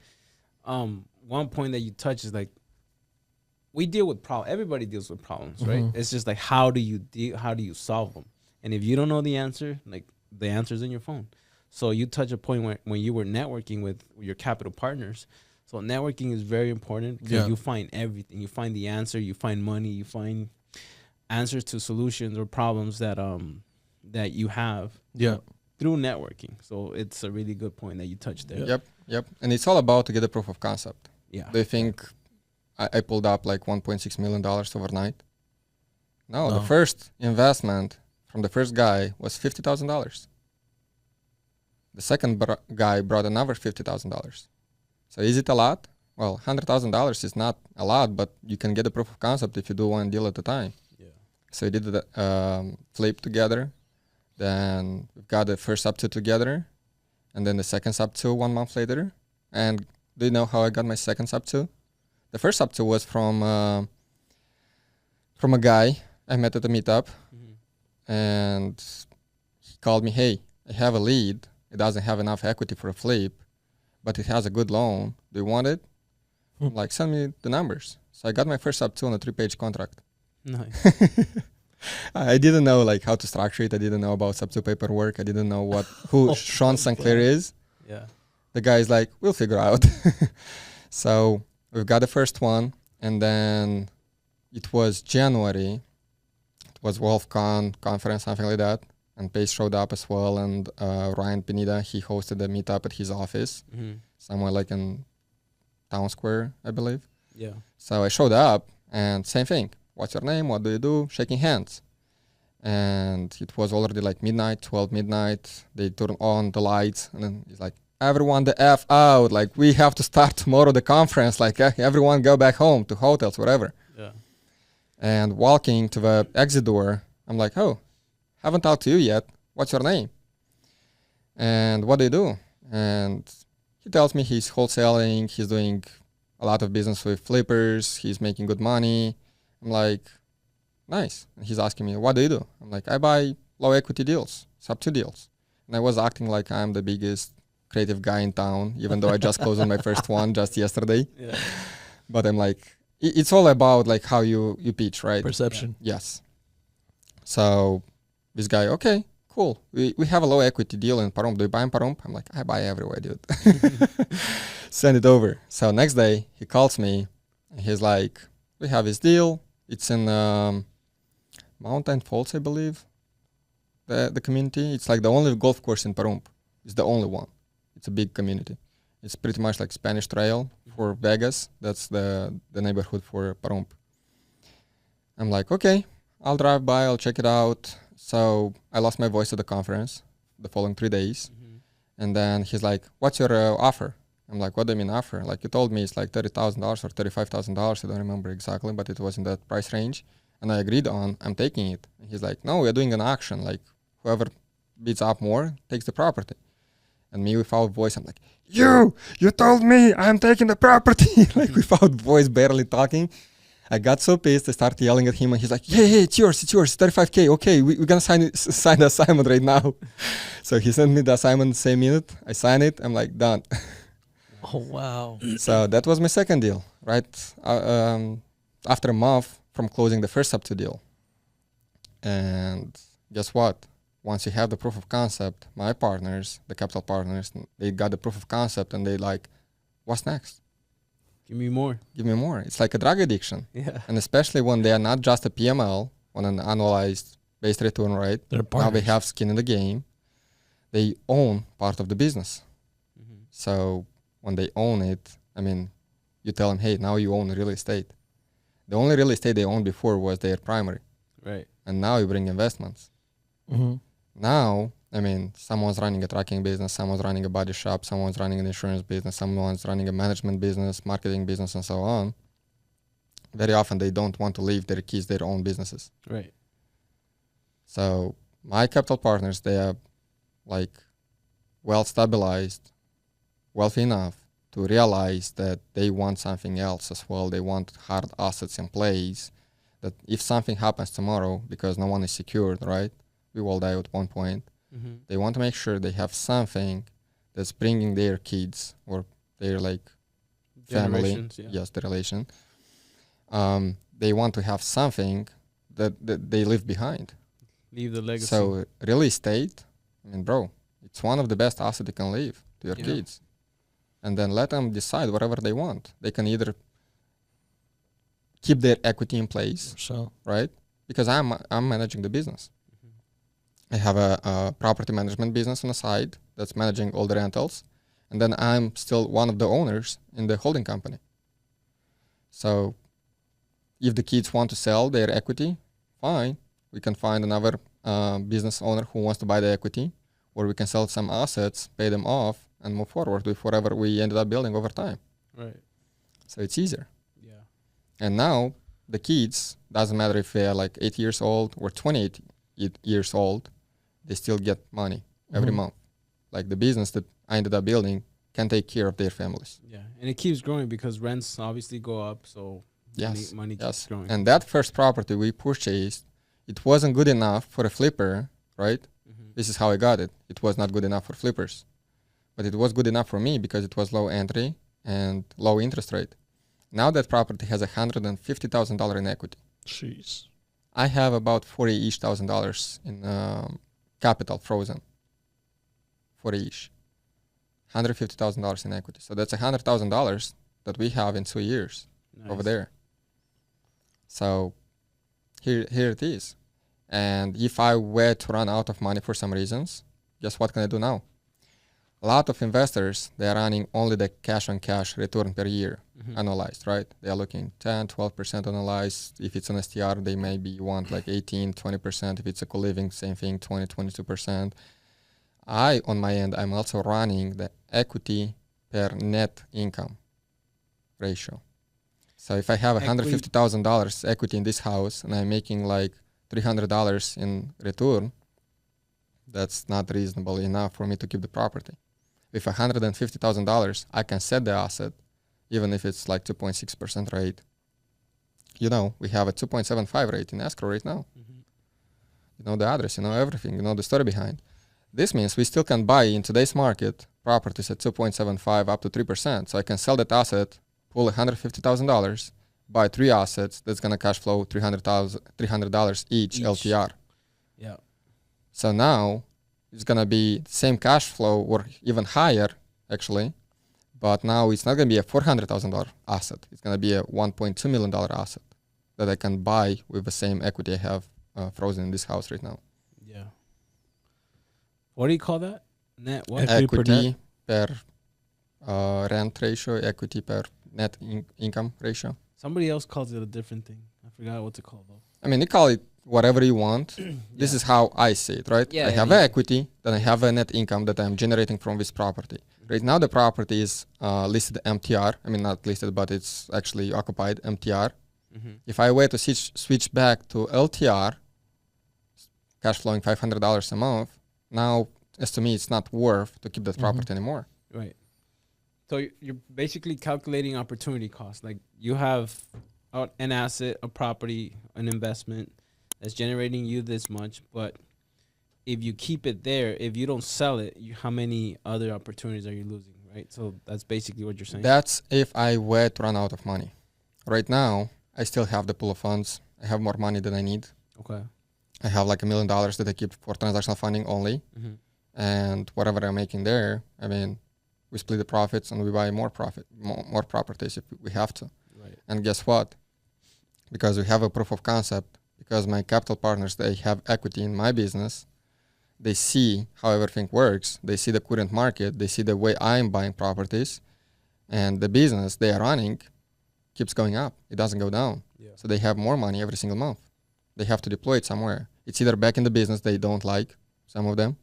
one point that you touch is like we deal with problems. Everybody deals with problems, right? Mhm. It's just like how do you solve them? And if you don't know the answer, like the answer's in your phone. So you touch a point when you were networking with your capital partners. So networking is very important because Yeah. you find everything. You find the answer. You find money. You find answers to solutions or problems that you have Yeah. through networking. So it's a really good point that you touched there. Yep. And it's all about to get a proof of concept. Yeah. Do you think I pulled up like $1.6 million overnight? No, the No. first investment from the first guy was $50,000. The second guy brought another $50,000. So is it a lot? Well, $100,000 is not a lot, but you can get a proof of concept if you do one deal at a time. Yeah. So we did the flip together. Then we've got the first SubTo together, and then the second SubTo 1 month later. And do you know how I got my second SubTo? The first SubTo was from a guy I met at a meetup, and he called me, hey, I have a lead. It doesn't have enough equity for a flip, but it has a good loan. Do you want it? I'm like, send me the numbers. So I got my first SubTo on a 3-page contract. Nice. I didn't know like how to structure it. I didn't know about SubTo paperwork. I didn't know who Sean St. Clair is. Yeah. The guy's like, we'll figure out. So we've got the first one, and then it was January. It was WolfCon conference, something like that. And Pace showed up as well, and Ryan Pineda, he hosted a meetup at his office, somewhere like in Town Square, I believe. Yeah. So I showed up, and same thing. What's your name? What do you do? Shaking hands. And it was already like midnight, 12 midnight. They turned on the lights, and then he's like, everyone the F out. Like, we have to start tomorrow the conference. Like, everyone go back home to hotels, whatever. Yeah. And walking to the exit door, I'm like, oh, haven't talked to you yet. What's your name? And what do you do? And he tells me he's wholesaling. He's doing a lot of business with flippers. He's making good money. I'm like, nice. And he's asking me, what do you do? I'm like, I buy low equity deals, SubTo deals. And I was acting like I'm the biggest creative guy in town, even though I just closed on my first one just yesterday. Yeah. But I'm like, it's all about like how you pitch, right? Perception. Yes. So this guy, okay, cool. We have a low equity deal in Pahrump. Do you buy in Pahrump? I'm like, I buy everywhere, dude. Send it over. So next day he calls me and he's like, we have this deal. It's in Mountain Falls, I believe. The community. It's like the only golf course in Pahrump. It's the only one. It's a big community. It's pretty much like Spanish Trail for Vegas. That's the neighborhood for Pahrump. I'm like, okay, I'll drive by, I'll check it out. So I lost my voice at the conference the following 3 days. And then he's like, what's your offer? I'm like, what do you mean offer? Like, you told me it's like $30,000 or $35,000. I don't remember exactly, but it was in that price range. And I agreed on, I'm taking it. And he's like, no, we're doing an auction. Like, whoever bids up more takes the property. And me without voice, I'm like, you told me I'm taking the property. Like, without voice, barely talking. I got so pissed, I started yelling at him, and he's like, yeah, it's yours, 35K. Okay, we're gonna sign the assignment right now. So he sent me the assignment the same minute. I signed it. I'm like, done. Oh, wow. So that was my second deal, right? After a month from closing the first SubTo deal. And guess what? Once you have the proof of concept, my partners, the capital partners, they got the proof of concept and they like, what's next? Give me more. Give me more. It's like a drug addiction. Yeah. And especially when they are not just a PML on an annualized base return rate. They're Now partners. they have skin in the game. They own part of the business. So when they own it, I mean, you tell them, hey, now you own real estate. The only real estate they owned before was their primary. Right. And now you bring investments. Now, I mean, someone's running a trucking business, someone's running a body shop, someone's running an insurance business, someone's running a management business, marketing business, and so on. Very often they don't want to leave their kids their own businesses. Right. So my capital partners, they are like well stabilized, wealthy enough to realize that they want something else as well. They want hard assets in place that if something happens tomorrow, because no one is secured, right? We will die at one point. They want to make sure they have something that's bringing their kids or their like family, Generations, yeah. yes, the relation. They want to have something that they leave behind. Leave the legacy. So real estate, I mean, bro, it's one of the best assets you can leave to your Yeah. kids. And then let them decide whatever they want. They can either keep their equity in place, So, right? Because I'm managing the business. I have a property management business on the side that's managing all the rentals. And then I'm still one of the owners in the holding company. So if the kids want to sell their equity, fine. We can find another business owner who wants to buy the equity, or we can sell some assets, pay them off, and move forward with whatever we ended up building over time. Right. So it's easier. Yeah. And now the kids, doesn't matter if they're like 8 years old or 28 years old, they still get money every month. Like the business that I ended up building can take care of their families. Yeah. And it keeps growing because rents obviously go up. So Yes. money keeps Yes. growing. And that first property we purchased, it wasn't good enough for a flipper, right? This is how I got it. It was not good enough for flippers. But it was good enough for me because it was low entry and low interest rate. Now that property has $150,000 in equity. jeez. I have about $40,000 in capital frozen. 40-ish. $150,000 in equity. So that's $100,000 that we have in 2 years over there. So here it is. And if I were to run out of money for some reasons, guess what can I do now? A lot of investors, they are running only the cash on cash return per year, annualized, right? They are looking 10, 12% annualized. If it's an STR, they maybe want like 18, 20%. If it's a co-living, same thing, 20, 22%. On my end, I'm also running the equity per net income ratio. So if I have $150,000 equity in this house and I'm making like $300 in return, that's not reasonable enough for me to keep the property. With $150,000, I can set the asset, even if it's like 2.6% rate. You know, we have a 2.75 rate in escrow right now. You know the address, you know everything, you know the story behind. This means we still can buy in today's market properties at 2.75 up to 3%. So I can sell that asset, pull $150,000, buy 3 assets. That's gonna cash flow $300 each LTR. Yeah. So now it's gonna be the same cash flow or even higher actually, but now it's not gonna be a $400,000 asset. It's gonna be a $1.2 million asset that I can buy with the same equity I have frozen in this house right now. Yeah. What do you call that? Net what? Equity per rent ratio, equity per net income ratio. Somebody else calls it a different thing. I forgot what to call though. I mean, you call it whatever you want. This is how I see it, right? I have equity, then I have a net income that I'm generating from this property. Right now, the property is listed MTR. I mean, not listed, but it's actually occupied MTR. If I were to switch back to LTR, cash flowing $500 a month, now, as to me, it's not worth to keep that property anymore. Right. So you're basically calculating opportunity cost. Like you have an asset, a property, an investment that's generating you this much, but if you keep it there, if you don't sell it, how many other opportunities are you losing, right? So that's basically what you're saying. That's if I were to run out of money. Right now, I still have the pool of funds. I have more money than I need. Okay. I have like $1 million that I keep for transactional funding only. And whatever I'm making there, I mean, we split the profits and we buy more properties if we have to. Right. And guess what? Because we have a proof of concept, because my capital partners, they have equity in my business, they see how everything works, they see the current market, they see the way I'm buying properties, and the business they are running keeps going up. It doesn't go down. Yeah. So they have more money every single month. They have to deploy it somewhere. It's either back in the business they don't like, some of them,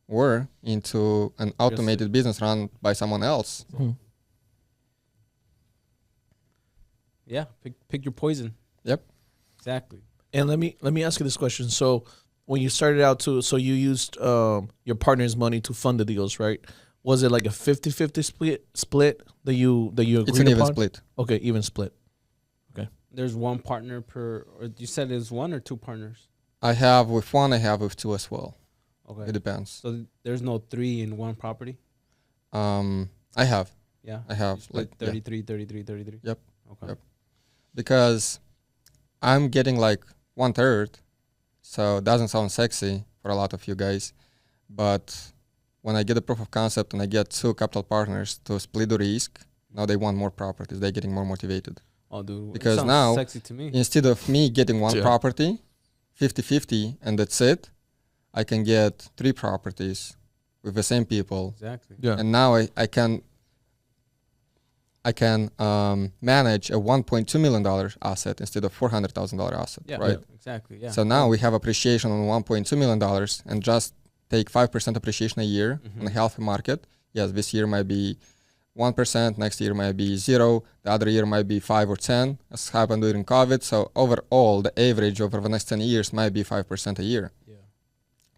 or into an automated business run by someone else. Yeah, pick your poison. Yep. Exactly. And let me ask you this question. So when you started out so you used your partner's money to fund the deals, right? Was it like a 50-50 split that you agreed upon? It's an even split. Okay, even split. Okay. There's one partner per, or you said there's 1 or 2 partners? I have with 1, I have with 2 as well. Okay. It depends. So there's no 3 in 1 property? I have. Yeah. I have like 33, 33, 33. Yep. Okay. Yep. Because I'm getting like 1/3, so it doesn't sound sexy for a lot of you guys, but when I get a proof of concept and I get 2 capital partners to split the risk, now they want more properties. They're getting more motivated. Oh, dude. Because now, sexy to me. Instead of me getting 1 property, 50-50, and that's it, I can get 3 properties with the same people. Exactly. Yeah. And now I can manage a $1.2 million asset instead of $400,000 asset, right? Yeah, exactly. Yeah. So now we have appreciation on $1.2 million and just take 5% appreciation a year on a healthy market. Yes, this year might be 1%, next year might be 0, the other year might be 5 or 10, as happened during COVID. So overall, the average over the next 10 years might be 5% a year. Yeah.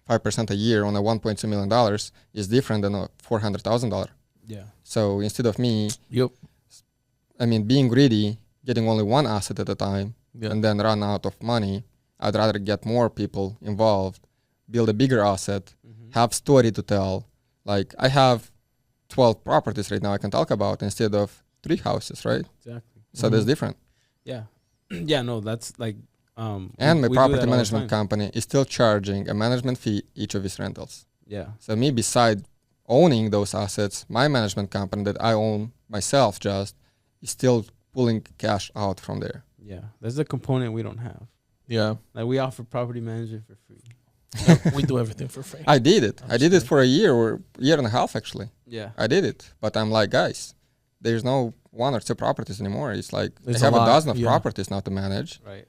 5% a year on a $1.2 million is different than a $400,000. Yeah. So instead of me, being greedy, getting only 1 asset at a time, and then run out of money, I'd rather get more people involved, build a bigger asset, have story to tell. Like I have 12 properties right now I can talk about instead of 3 houses, right? Exactly. So that's different. Yeah. Yeah, no, that's like and my property management company is still charging a management fee each of these rentals. Yeah. So me, beside owning those assets, my management company that I own myself just is still pulling cash out from there. Yeah, that's a component we don't have. Yeah. Like we offer property management for free. We do everything for free. I did it. I did it for a year or year and a half actually. Yeah. I did it. But I'm like, guys, there's no 1 or 2 properties anymore. It's like There's I have a a lot, dozen of yeah. properties now to manage. Right.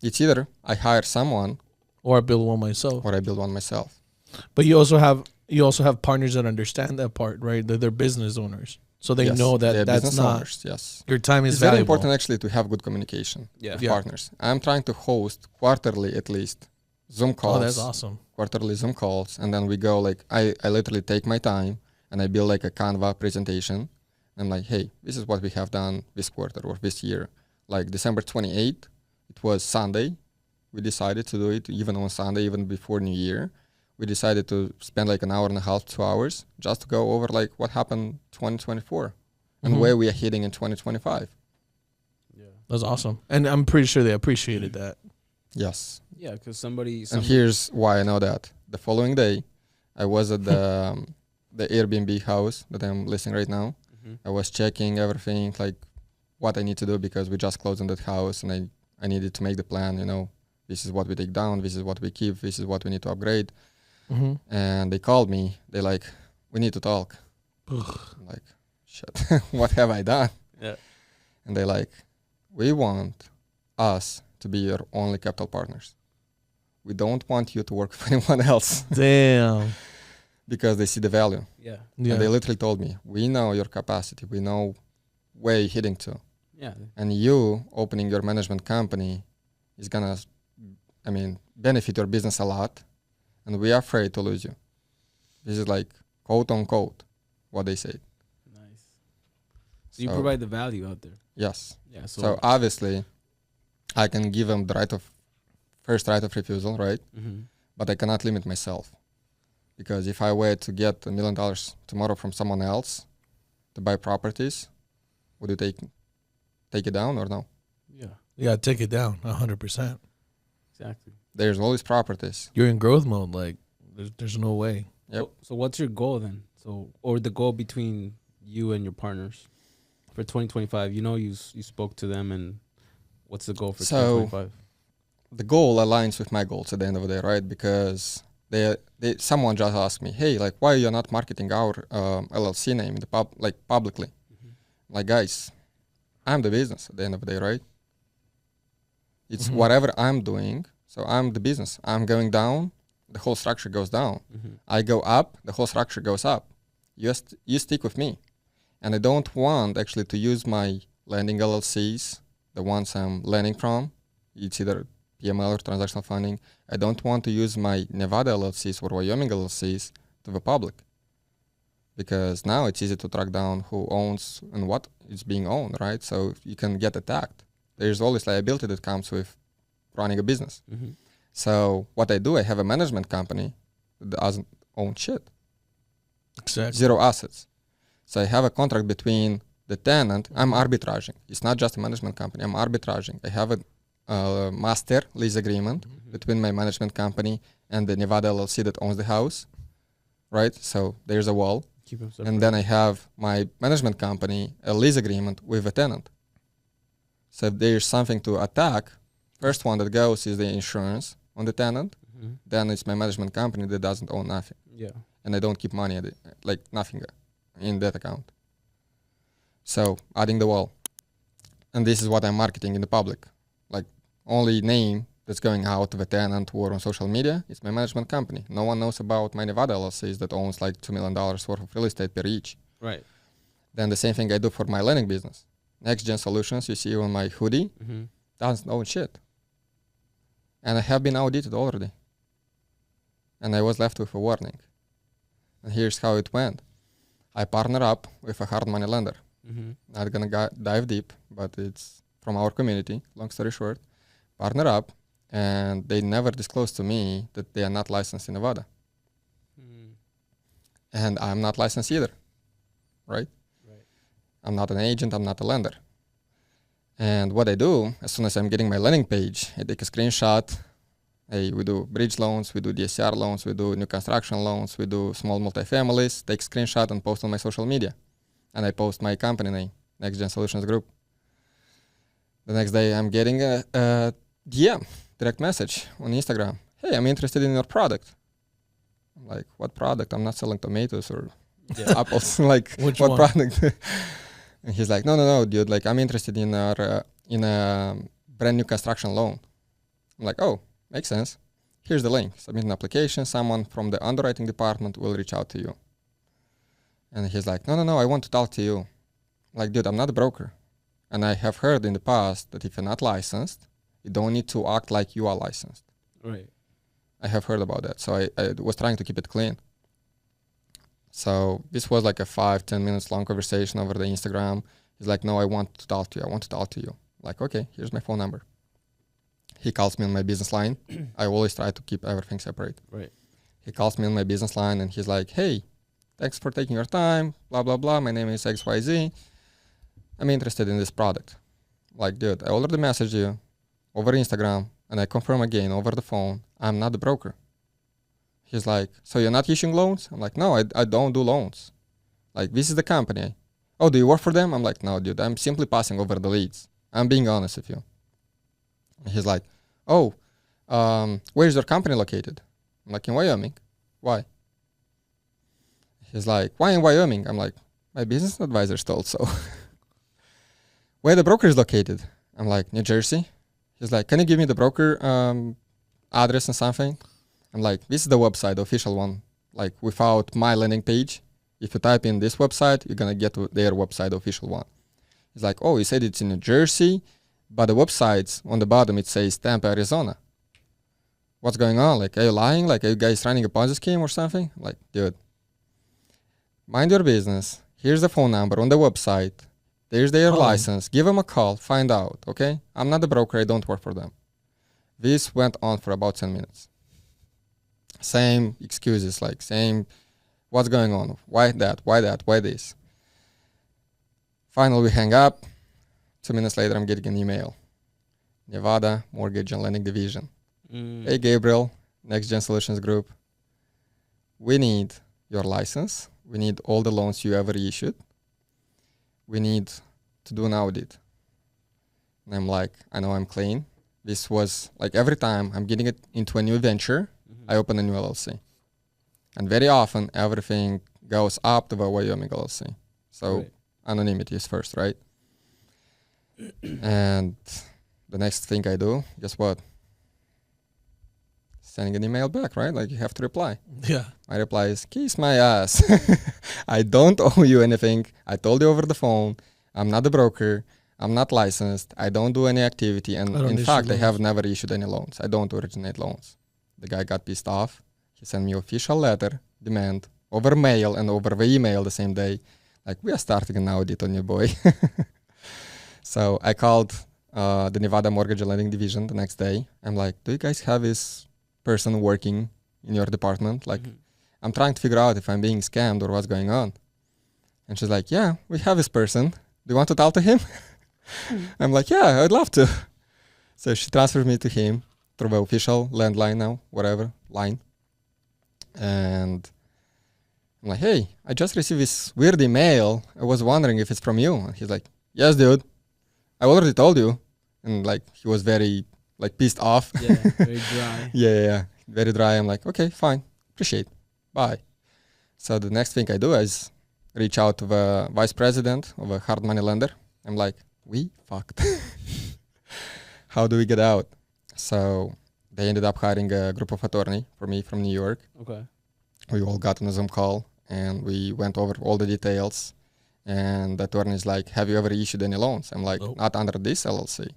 It's either I hire someone Or I build one myself. or I build one myself. But you also have partners that understand that part, right? That they're business owners. So they Yes, know they're that that's business not owners, yes. your time is It's very valuable. important actually to have good communication Yeah. with Yeah. partners. I'm trying to host quarterly at least Zoom calls. Oh, that's awesome. Quarterly Zoom calls, and then we go like I literally take my time and I build like a Canva presentation. I'm like, hey, this is what we have done this quarter or this year. Like December 28th, it was Sunday. We decided to do it even on Sunday, even before New Year. We decided to spend like an hour and a half, 2 hours, just to go over like what happened 2024 and Mhm. where we are heading in 2025. Yeah. That's awesome. And I'm pretty sure they appreciated that. Yes. Yeah, because somebody And here's why I know that. The following day, I was at the Airbnb house that I'm listing right now. Mhm. I was checking everything, like what I need to do because we just closed on that house and I needed to make the plan, you know, this is what we take down, this is what we keep, this is what we need to upgrade. Mm-hmm. And they called me. They like, we need to talk. I'm like, shit, what have I done? Yeah. And they like, we want us to be your only capital partners. We don't want you to work for anyone else Damn. because they see the value. Yeah. Yeah. And they literally told me, we know your capacity. We know where you're heading to. Yeah. And you opening your management company is gonna, benefit your business a lot. And we are afraid to lose you. This is like quote unquote what they say. Nice. So you provide the value out there. Yes. Yeah. So obviously, I can give them the first right of refusal, right? Mm-hmm. But I cannot limit myself. Because if I were to get $1 million tomorrow from someone else to buy properties, would you take it down or no? Yeah. Yeah, take it down 100%. Exactly. There's all these properties. You're in growth mode. Like, there's no way. Yep. So what's your goal then? Or the goal between you and your partners for 2025? You know, you spoke to them, and what's the goal for 2025? The goal aligns with my goals at the end of the day, right? Because someone just asked me, hey, like, why you're not marketing our LLC name in the publicly? Mm-hmm. Like, guys, I'm the business at the end of the day, right? It's Mhm. whatever I'm doing. So I'm the business. I'm going down, the whole structure goes down. Mm-hmm. I go up, the whole structure goes up. You stick with me. And I don't want actually to use my lending LLCs, the ones I'm lending from. It's either PML or transactional funding. I don't want to use my Nevada LLCs or Wyoming LLCs to the public. Because now it's easy to track down who owns and what is being owned, right? So you can get attacked. There's always liability that comes with running a business. Mm-hmm. So what I do, I have a management company that doesn't own shit. Exactly. 0 assets. So I have a contract between the tenant. I'm arbitraging. It's not just a management company. I'm arbitraging. I have a master lease agreement between my management company and the Nevada LLC that owns the house, right? So there's a wall. Keep them separate. And then I have my management company, a lease agreement with a tenant. So if there's something to attack, first one that goes is the insurance on the tenant. Mm-hmm. Then it's my management company that doesn't own nothing. Yeah. And I don't keep money nothing in that account. So adding the wall. And this is what I'm marketing in the public. Like only name that's going out to the tenant or on social media is my management company. No one knows about my Nevada LLCs that owns like $2 million worth of real estate per each. Right. Then the same thing I do for my lending business. Next Gen Solutions, you see on my hoodie, Mm-hmm. doesn't own shit. And I have been audited already. And I was left with a warning. And here's how it went. I partner up with a hard money lender. Mm-hmm. Not gonna dive deep, but it's from our community, long story short. Partner up, and they never disclosed to me that they are not licensed in Nevada. Mm-hmm. And I'm not licensed either, right? Right. I'm not an agent, I'm not a lender. And what I do, as soon as I'm getting my landing page, I take a screenshot, Hey, we do bridge loans, we do DSCR loans, we do new construction loans, we do small multifamilies. Take screenshot and post on my social media. And I post my company name, Next Gen Solutions Group. The next day, I'm getting a DM, direct message on Instagram. Hey, I'm interested in your product. I'm like, what product? I'm not selling tomatoes or apples. Like, Which what one? product? And he's like, no, dude. Like, I'm interested in a brand new construction loan. I'm like, oh, makes sense. Here's the link. Submit an application. Someone from the underwriting department will reach out to you. And he's like, no, I want to talk to you. I'm like, dude, I'm not a broker. And I have heard in the past that if you're not licensed, you don't need to act like you are licensed. Right. I have heard about that. So I was trying to keep it clean. So this was like a 5-10 minutes long conversation over the Instagram. He's like, no, I want to talk to you. Like, okay, here's my phone number. He calls me on my business line. I always try to keep everything separate. Right. He calls me on my business line and he's like, hey, thanks for taking your time, blah, blah, blah. My name is XYZ. I'm interested in this product. Like, dude, I already messaged you over Instagram and I confirm again over the phone, I'm not the broker. He's like, so you're not issuing loans? I'm like, no, I don't do loans. Like, this is the company. Oh, do you work for them? I'm like, no, dude, I'm simply passing over the leads. I'm being honest with you. And he's like, oh, where's your company located? I'm like, in Wyoming. Why? He's like, why in Wyoming? I'm like, my business advisors told so. Where the broker is located? I'm like, New Jersey. He's like, can you give me the broker address and something? I'm like, this is the website, the official one. Like, without my landing page, if you type in this website, you're gonna get to their website, the official one. He's like, oh, you said it's in New Jersey, but the website's on the bottom, it says Tampa, Arizona. What's going on? Like, are you lying? Like, are you guys running a Ponzi scheme or something? I'm like, dude, mind your business. Here's the phone number on the website. There's their license. Give them a call. Find out, okay? I'm not the broker. I don't work for them. This went on for about 10 minutes. Same excuses, like same, what's going on? Why that? Why that? Why this? Finally, we hang up. 2 minutes later, I'm getting an email. Nevada Mortgage and Lending Division. Hey, Gabriel, Next Gen Solutions Group. We need your license. We need all the loans you ever issued. We need to do an audit. And I'm like, I know I'm clean. This was like every time I'm getting it into a new venture, I open a new LLC. And very often everything goes up to the Wyoming LLC. So anonymity is first, right? And the next thing I do, guess what? Sending an email back, right? Like, you have to reply. Yeah. My reply is, kiss my ass. I don't owe you anything. I told you over the phone. I'm not a broker. I'm not licensed. I don't do any activity. And in fact, I have never issued any loans. I don't originate loans. The guy got pissed off. He sent me an official letter, demand, over mail and over the email the same day. Like, we are starting an audit on you, boy. So I called the Nevada Mortgage and Lending Division the next day. I'm like, do you guys have this person working in your department? Like, I'm trying to figure out if I'm being scammed or what's going on. And she's like, yeah, we have this person. Do you want to talk to him? I'm like, yeah, I'd love to. So she transferred me to him through the official landline now, whatever, line. And I'm like, hey, I just received this weird email. I was wondering if it's from you. And he's like, yes, dude. I already told you. And like, he was very like pissed off. Yeah, very dry. yeah, very dry. I'm like, okay, fine. Appreciate. Bye. So the next thing I do is reach out to the vice president of a hard money lender. I'm like, we fucked. How do we get out? So they ended up hiring a group of attorney for me from New York. Okay. We all got on a Zoom call and we went over all the details. And the attorney is like, have you ever issued any loans? I'm like, not under this LLC.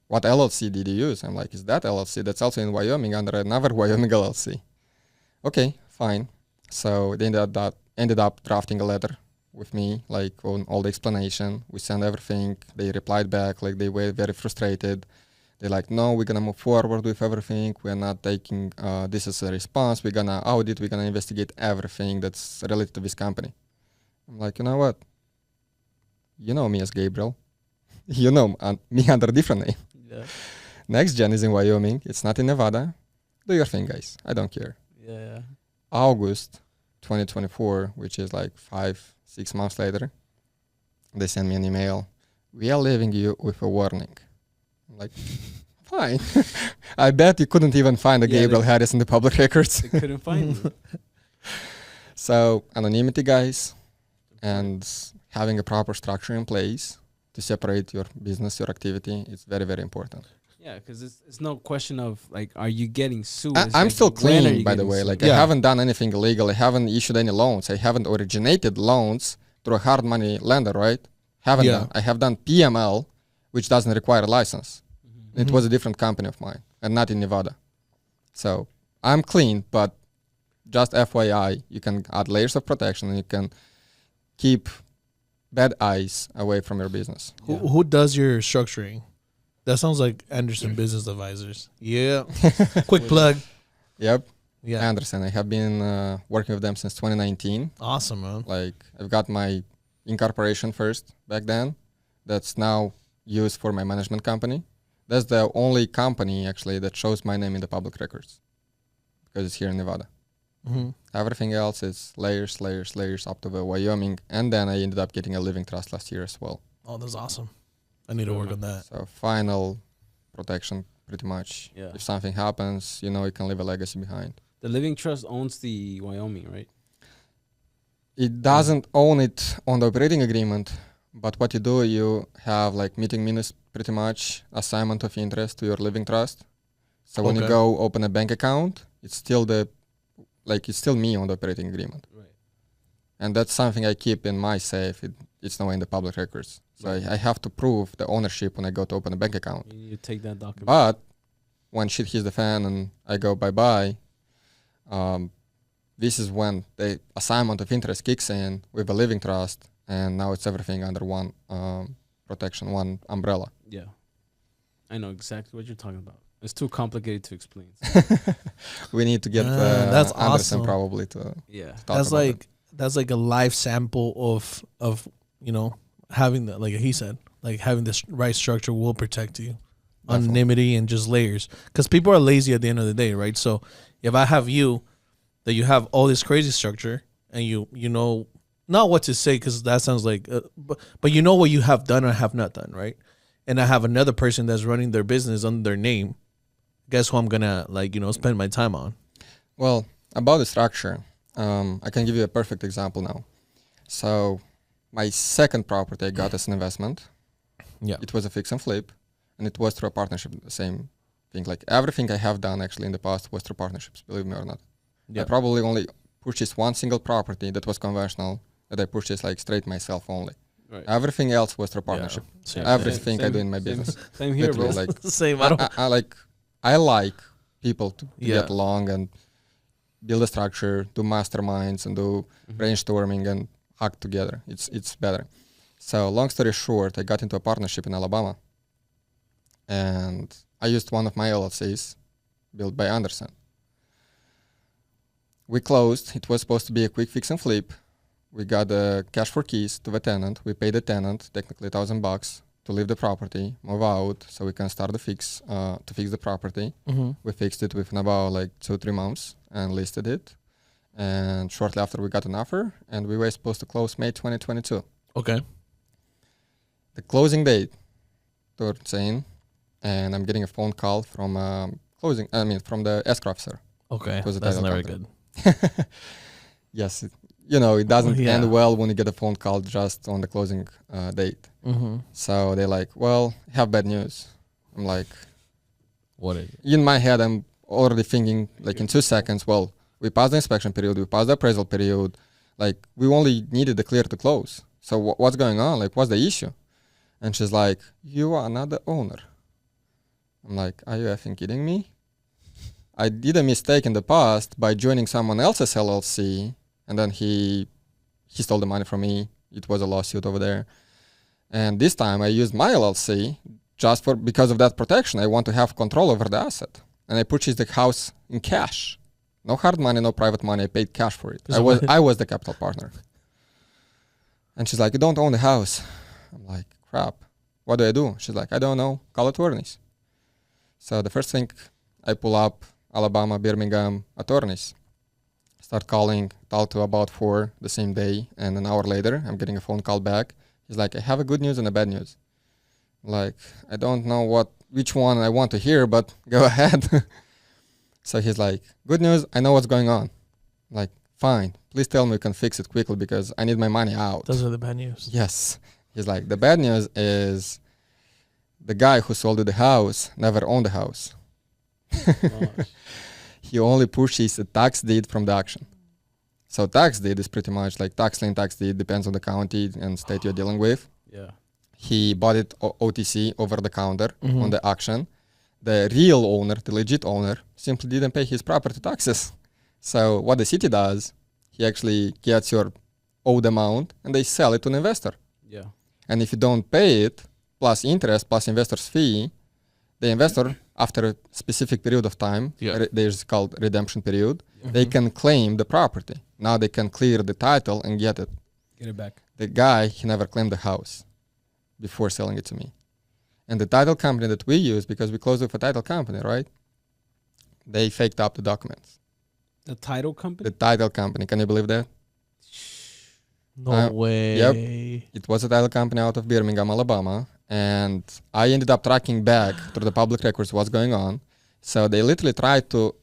What LLC did you use? I'm like, is that LLC? That's also in Wyoming under another Wyoming LLC. Okay, fine. So they ended up drafting a letter with me, like on all the explanation. We sent everything. They replied back, like they were very frustrated. They're like, no, we're gonna move forward with everything. We're not taking this as a response. We're gonna audit. We're gonna investigate everything that's related to this company. I'm like, you know what? You know me as Gabriel. You know me under a different name. Yeah. Next gen is in Wyoming. It's not in Nevada. Do your thing, guys. I don't care. Yeah. August 2024, which is like 5-6 months later, they send me an email. We are leaving you with a warning. I'm like, fine. I bet you couldn't even find a Gabriel Harris in the public records. They couldn't find it. So anonymity, guys, and having a proper structure in place to separate your business, your activity, is very, very important. Yeah, because it's no question of like, are you getting sued? I'm like, still when are clean, you by the getting way. sued? Like Yeah. I haven't done anything illegal. I haven't issued any loans. I haven't originated loans through a hard money lender, right? Haven't Yeah. done. I have done PML, which doesn't require a license. It was a different company of mine and not in Nevada. So I'm clean, but just FYI, you can add layers of protection and you can keep bad eyes away from your business. Who does your structuring? That sounds like Anderson Business Advisors. Yeah. Quick plug. Yep. Yeah. Anderson. I have been working with them since 2019. Awesome, man. Like I've got my incorporation first back then. That's now used for my management company. That's the only company actually that shows my name in the public records because it's here in Nevada. Mm-hmm. Everything else is layers up to the Wyoming. And then I ended up getting a living trust last year as well. Oh, that's awesome. I need to work on that. So final protection pretty much. Yeah. If something happens, you know, you can leave a legacy behind. The living trust owns the Wyoming, right? It doesn't own it on the operating agreement, but what you do, you have like meeting minutes, pretty much assignment of interest to your living trust. So when you Okay. go open a bank account, it's still it's still me on the operating agreement. Right. And that's something I keep in my safe. It's not in the public records. So I have to prove the ownership when I go to open a bank account. You need to take that document. But when shit hits the fan and I go bye-bye, this is when the assignment of interest kicks in with a living trust, and now it's everything under one protection, one umbrella. Yeah. I know exactly what you're talking about. It's too complicated to explain. We need to get that's Anderson awesome. probably to Yeah. talk That's about like that's like a live sample of you know, having the, like he said, like having this right structure will protect you. Definitely. Anonymity and just layers, because people are lazy at the end of the day, right? So if I have you, that you have all this crazy structure and you know not what to say, because that sounds like but you know what you have done or have not done, right? And I have another person that's running their business under their name. Guess who I'm gonna spend my time on? Well, about the structure, I can give you a perfect example now. So my second property I got as an investment. Yeah. It was a fix and flip, and it was through a partnership. The same thing. Like everything I have done actually in the past was through partnerships, believe me or not. Yeah. I probably only purchased one single property that was conventional, that I purchased like straight myself only. Right. Everything else was through partnership. Same. Everything I do in my business. Same here, bro. Literally, like Same. I like people to Yeah. get along and build a structure, do masterminds and do brainstorming and hack together. It's better. So long story short, I got into a partnership in Alabama, and I used one of my LLCs built by Anderson. We closed. It was supposed to be a quick fix and flip. We got the cash for keys to the tenant. We paid the tenant technically $1,000 to leave the property, move out, so we can start the fix to fix the property. We fixed it within about like 2-3 months and listed it. And shortly after we got an offer, and we were supposed to close May 2022. Okay. The closing date turns in, and I'm getting a phone call from from the escrow officer. Okay. It was a That's title never company. good. Yes, it doesn't Yeah. end well when you get a phone call just on the closing date. Mm-hmm. So they're like, well, have bad news. I'm like, What is it? in my head, I'm already thinking like in 2 seconds, well, we passed the inspection period, we passed the appraisal period, like we only needed the clear to close. So what's going on? Like, what's the issue? And she's like, you are not the owner. I'm like, are you effing kidding me? I did a mistake in the past by joining someone else's LLC, and then he stole the money from me. It was a lawsuit over there. And this time I used my LLC just because of that protection. I want to have control over the asset. And I purchased the house in cash. No hard money, no private money. I paid cash for it. I was the capital partner. And she's like, you don't own the house. I'm like, crap. What do I do? She's like, I don't know. Call attorneys. So the first thing, I pull up Alabama, Birmingham attorneys. Start calling, talk to about 4 the same day, and an hour later, I'm getting a phone call back. He's like, I have a good news and a bad news. Like, I don't know which one I want to hear, but go ahead. So he's like, good news, I know what's going on. Like, fine, please tell me we can fix it quickly because I need my money out. Those are the bad news. Yes. He's like, the bad news is the guy who sold you the house never owned the house. He only purchased a tax deed from the auction. So tax deed is pretty much like tax lien, tax deed, depends on the county and state you're dealing with. Yeah. He bought it OTC, over the counter, on the auction. The real owner, the legit owner, simply didn't pay his property taxes. So what the city does, he actually gets your owed amount and they sell it to an investor. Yeah. And if you don't pay it, plus interest, plus investor's fee, the investor, after a specific period of time, there's called redemption period, they can claim the property. Now they can clear the title and get it. Get it back. The guy, he never claimed the house before selling it to me. And the title company that we use, because we closed with a title company, right? They faked up the documents. The title company? The title company, can you believe that? No way. Yep. It was a title company out of Birmingham, Alabama. And I ended up tracking back through the public records what's going on. So they literally tried to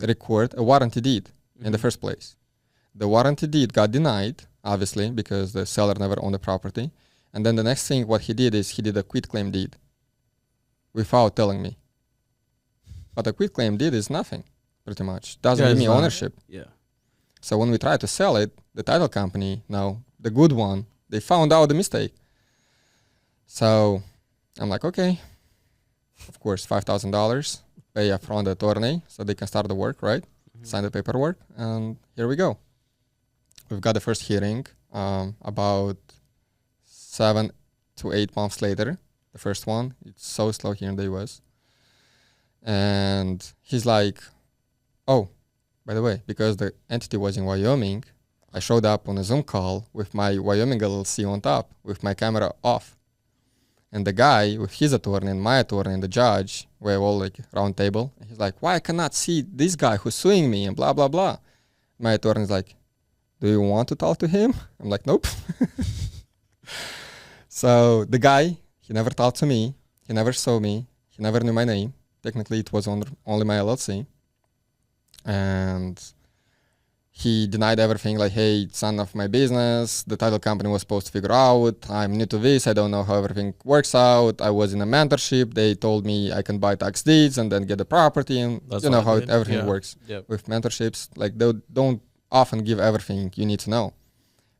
record a warranty deed in the first place. The warranty deed got denied, obviously, because the seller never owned the property. And then the next thing what he did is he did a quitclaim deed without telling me. But a quitclaim deed is nothing, pretty much. Doesn't give me ownership. Yeah. So when we tried to sell it, the title company, now the good one, they found out the mistake. So I'm like, okay, of course, $5,000, pay upfront the attorney so they can start the work, right? Sign the paperwork, and here we go. We've got the first hearing about 7 to 8 months later. The first one, it's so slow here in the US. And he's like, oh, by the way, because the entity was in Wyoming, I showed up on a Zoom call with my Wyoming LLC on top, with my camera off. And the guy with his attorney and my attorney and the judge were all like round table. And he's like, why I cannot see this guy who's suing me and blah, blah, blah. My attorney's like, do you want to talk to him? I'm like, nope. So the guy, he never talked to me. He never saw me. He never knew my name. Technically, it was only my LLC. And he denied everything, like, hey, it's none of my business. The title company was supposed to figure out. I'm new to this. I don't know how everything works out. I was in a mentorship. They told me I can buy tax deeds and then get the property. And you know how everything works with mentorships. Like, they don't often give everything you need to know.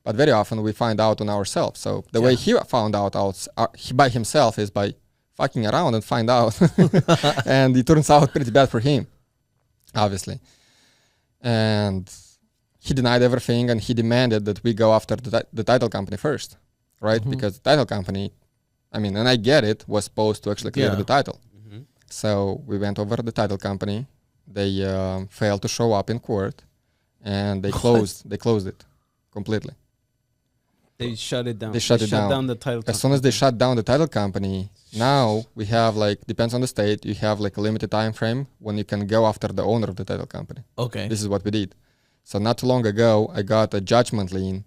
But very often we find out on ourselves. So the way he found out by himself is by fucking around and find out. And it turns out pretty bad for him, obviously. And he denied everything, and he demanded that we go after the title company first, right? Because the title company, I mean, and I get it, was supposed to actually clear the title. So we went over the title company. They failed to show up in court, and they closed it completely. They shut it down. They shut down the title company. As soon as they shut down the title company, now we have, like, depends on the state, you have like a limited time frame when you can go after the owner of the title company. Okay. This is what we did. So not too long ago, I got a judgment lien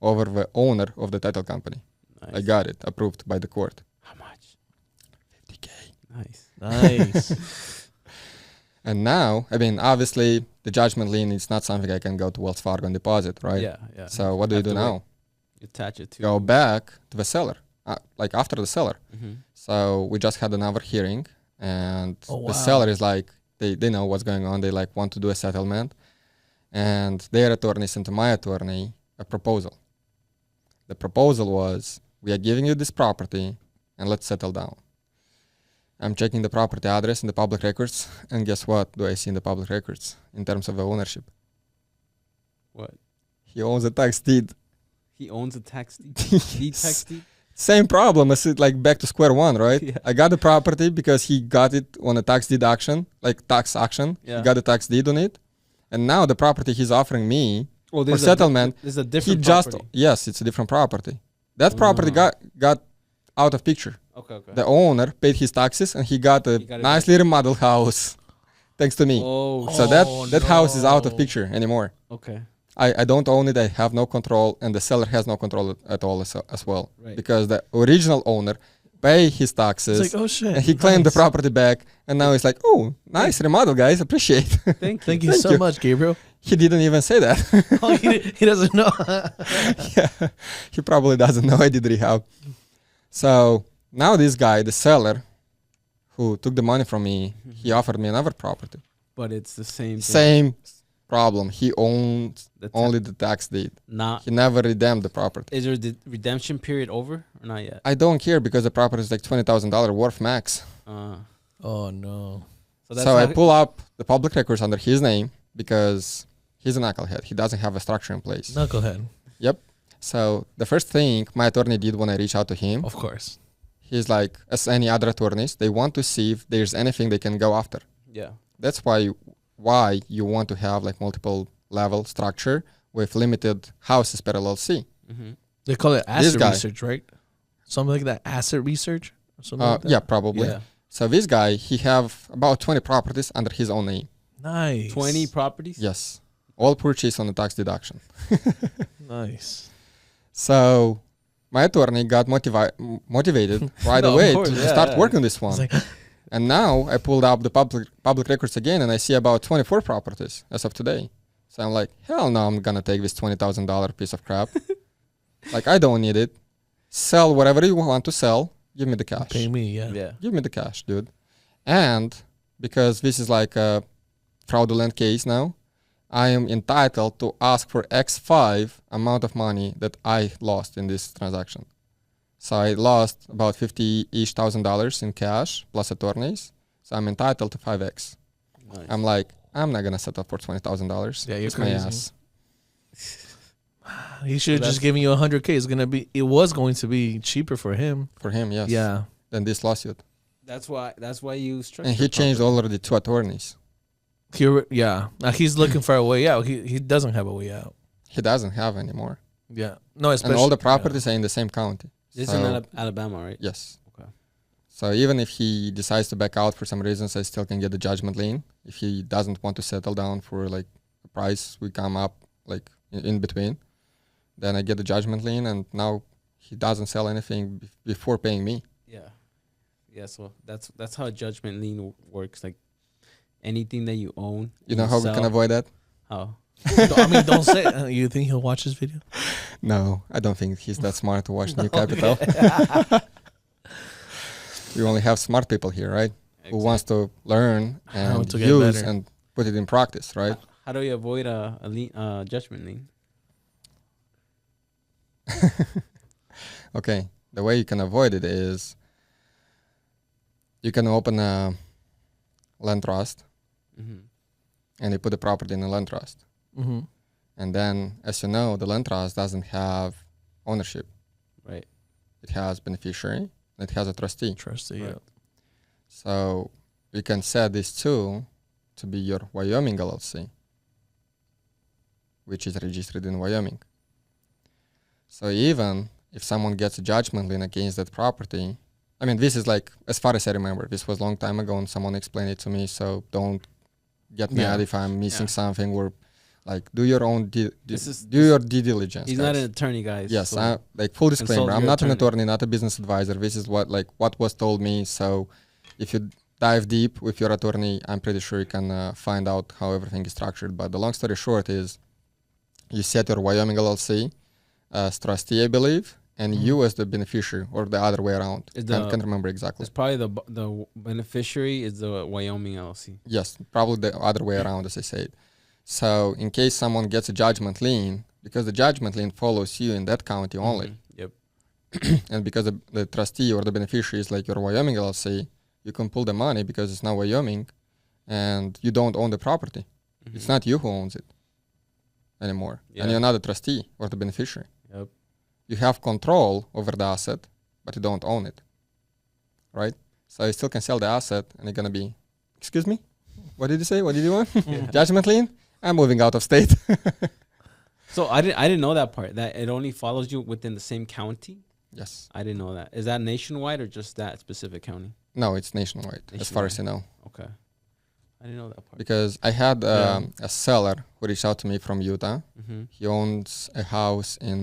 over the owner of the title company. Nice. I got it approved by the court. How much? $50K. Nice. And now, I mean, obviously, the judgment lien is not something I can go to Wells Fargo and deposit, right? Yeah. So what do you do now? You attach it to go back to the seller, like after the seller. So we just had another hearing, and the seller is like, they know what's going on. They like want to do a settlement, and their attorney sent to my attorney a proposal. The proposal was, we are giving you this property and let's settle down. I'm checking the property address in the public records, and guess what do I see in the public records in terms of the ownership? What? He owns a tax deed. He owns a tax deed? Tax deed? Same problem as it, like, back to square one, right? Yeah. I got the property because he got it on a tax deed action, like tax action. Yeah. He got a tax deed on it. And now the property he's offering me for settlement, there's a different property. Yes, it's a different property. That property got out of picture. Okay. The owner paid his taxes and he got a got it nicely remodeled house thanks to me. Oh, So that house is out of picture anymore. okay. I don't own it. I have no control, and the seller has no control at all as well. Right. Because the original owner paid his taxes, It's like, oh shit. and he claimed the nice. property back, and now he's like, oh, nice remodel, guys. Appreciate. Thank Thank you so much, Gabriel. He didn't even say that. Oh, he doesn't know. Yeah, he probably doesn't know I did rehab. So now this guy, the seller, who took the money from me, he offered me another property. But it's the same thing. Same problem. He owns The only the tax deed. Not. He never redeemed the property. Is there the redemption period over or not yet? I don't care because the property is like $20,000 worth max. Oh no. So I pull up the public records under his name because he's a knucklehead. He doesn't have a structure in place. Knucklehead. Yep. So the first thing my attorney did when I reached out to him, Of course. he's like, as any other attorneys, they want to see if there's anything they can go after. Yeah. That's why you want to have like multiple level structure with limited houses per LLC. Mm-hmm. They call it This asset guy. research, right? Something like that. Asset research or something like that. Yeah, probably. Yeah. So this guy, he have about 20 properties under his own name. Nice. 20 properties? Yes. All purchased on the tax deduction. Nice. So my attorney got motivated right No, of away course, to yeah, start yeah. working this one. It's like, And now I pulled up the public records again and I see about 24 properties as of today. So I'm like, hell no, I'm gonna take this $20,000 piece of crap. Like, I don't need it. Sell whatever you want to sell. Give me the cash. pay me, yeah. Yeah. Give me the cash, dude. And because this is like a fraudulent case now, I am entitled to ask for X5 amount of money that I lost in this transaction. So I lost about $50-ish thousand in cash plus attorneys. So I'm entitled to 5X. Nice. I'm like, I'm not gonna settle for $20,000. Yeah, you're It's my crazy. ass. He should have that's- just given you 100K. It was going to be cheaper for him. For him, yes. Yeah. Than this lawsuit. That's why you structure. And he changed already 2 attorneys. Yeah. Now he's looking for a way out. He doesn't have a way out. He doesn't have anymore. Yeah. No, especially. And all the properties are in the same county. This So- is in Alabama, right? Yes. Okay. So even if he decides to back out for some reasons, I still can get the judgment lien. If he doesn't want to settle down for like a price we come up like in between, then I get the judgment lien, and now he doesn't sell anything before paying me. Yeah. Yeah. So that's how a judgment lien works. Like anything that you own. You know how we can sell- avoid that? How? Don't say it. You think he'll watch this video? No, I don't think he's that smart to watch NuCapital. We only have smart people here, right? Who wants to learn How and to get use better. and put it in practice, right? How do you avoid a judgment lien? Okay, the way you can avoid it is you can open a land trust Mm-hmm. and you put the property in a land trust. Mm-hmm. And then, as you know, the land trust doesn't have ownership. Right. It has beneficiary, and it has a trustee. Trustee, Right. yeah. So you can set these two to be your Wyoming LLC, which is registered in Wyoming. So even if someone gets a judgment lien against that property, I mean, this is like, as far as I remember, this was a long time ago and someone explained it to me, so don't get Yeah. mad if I'm missing Yeah. something, or like do your own do This your due diligence. He's guys. not an attorney, guys. Yes, so- like full disclaimer, consult I'm your not an attorney. attorney, not a business advisor. This is what was told me. So if you dive deep with your attorney, I'm pretty sure you can find out how everything is structured. But the long story short is you set your Wyoming LLC as trustee, I believe, and you as the beneficiary, or the other way around. Is I the- can't remember exactly. It's probably the beneficiary is the Wyoming LLC. Yes, probably the other way around, as I said. So in case someone gets a judgment lien, because the judgment lien follows you in that county only, Mhm. Yep. and because the trustee or the beneficiary is like your Wyoming LLC, you can pull the money because it's now Wyoming, and you don't own the property. It's Mhm. not you who owns it anymore, Yeah. and you're not the trustee or the beneficiary. Yep. You have control over the asset, but you don't own it, right? So you still can sell the asset, and you're gonna be, excuse me, what did you say? What did you want? Judgment lien? I'm moving out of state. So I didn't know that part. That it only follows you within the same county. Yes. I didn't know that. Is that nationwide or just that specific county? No, it's nationwide, as far as I know. Okay. I didn't know that part. Because I had Yeah. a seller who reached out to me from Utah. Mm-hmm. He owns a house in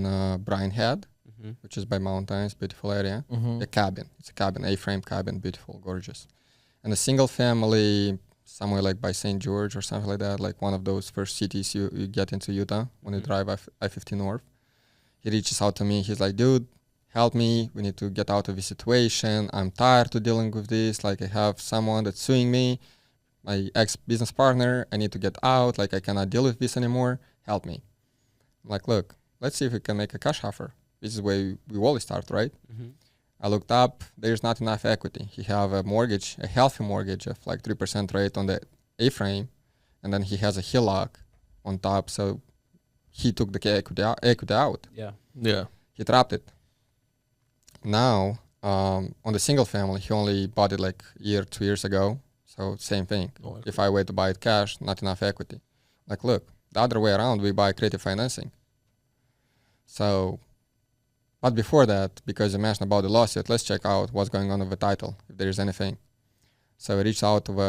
Bryan Head, Mm-hmm. which is by mountains, beautiful area. Mm-hmm. A cabin. It's a cabin, A-frame cabin, beautiful, gorgeous. And a single family somewhere like by St. George or something like that, like one of those first cities you get into Utah when you drive I-15 north. He reaches out to me. He's like, dude, help me. We need to get out of this situation. I'm tired of dealing with this. Like, I have someone that's suing me, my ex-business partner. I need to get out. Like, I cannot deal with this anymore. Help me. I'm like, look, let's see if we can make a cash offer. This is where we always start, right? Mm-hmm. I looked up. There's not enough equity. He have a mortgage, a healthy mortgage of like 3% rate on the A-frame, and then he has a HELOC on top. So he took the equity out. Yeah. Yeah. He trapped it. Now, on the single family, he only bought it like a year, 2 years ago. So same thing. Oh, If I wait to buy it cash, not enough equity. Like, look, the other way around, we buy creative financing. So, but before that, because you mentioned about the lawsuit, let's check out what's going on with the title, if there's anything. So I reached out to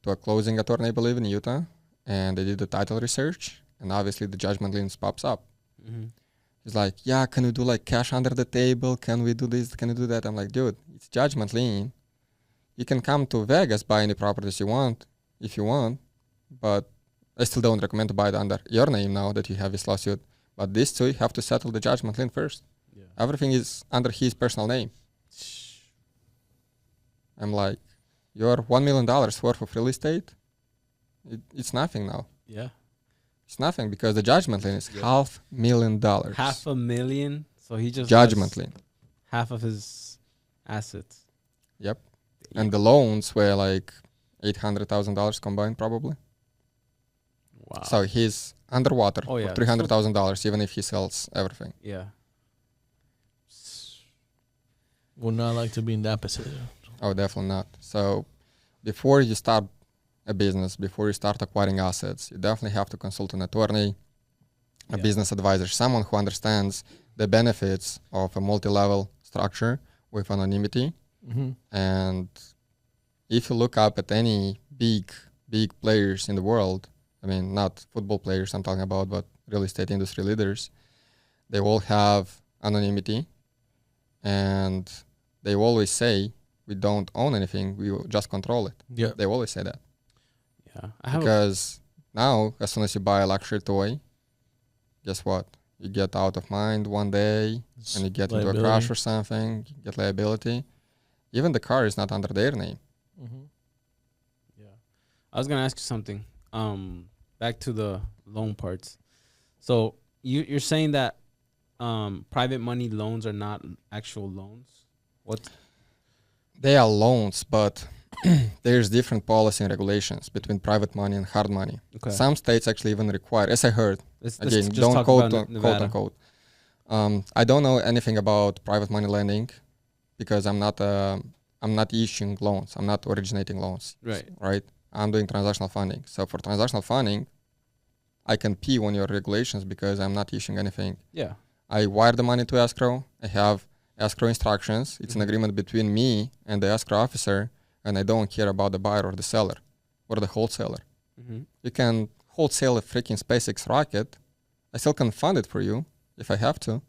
a closing attorney, I believe, in Utah, and they did the title research, and obviously the judgment liens pops up. Mm-hmm. He's like, yeah, can we do like cash under the table? Can we do this? Can we do that? I'm like, dude, it's judgment lien. You can come to Vegas, buy any properties you want, if you want, but I still don't recommend to buy it under your name now that you have this lawsuit. But these two, you have to settle the judgment lien first. Yeah. Everything is under his personal name. I'm like, your $1 million worth of real estate, it's nothing now. Yeah. It's nothing because the judgment lien is Yeah. $500,000. $500,000. So he just Judgment has lien. half of his assets. Yep. And the loans were like $800,000 combined probably. Wow. So he's underwater Oh, yeah. for $300,000 even if he sells everything. Yeah. Would not like to be in that position. Oh, definitely not. So before you start a business, before you start acquiring assets, you definitely have to consult an attorney, a Yeah. business advisor, someone who understands the benefits of a multi-level structure with anonymity. Mm-hmm. And if you look up at any big players in the world, I mean, not football players I'm talking about, but real estate industry leaders, they all have anonymity. And they always say, we don't own anything, we will just control it. Yeah. They always say that. Yeah. I have Because now, as soon as you buy a luxury toy, guess what? You get out of mind one day and you get into a crash or something, you get liability. Even the car is not under their name. Mm-hmm. Yeah. I was gonna ask you something. Back to the loan parts. So you're saying that private money loans are not actual loans? What? They are loans, but there's different policy and regulations between private money and hard money. Okay. Some states actually even require, as I heard, Let's again, just don't talk quote, about Nevada. quote unquote. I don't know anything about private money lending because I'm not issuing loans. I'm not originating loans. Right. Right. I'm doing transactional funding. So for transactional funding, I can pee on your regulations because I'm not issuing anything. Yeah. I wire the money to escrow. I have escrow instructions. It's an Mhm. agreement between me and the escrow officer, and I don't care about the buyer or the seller or the wholesaler. Mm-hmm. You can wholesale a freaking SpaceX rocket. I still can fund it for you if I have to.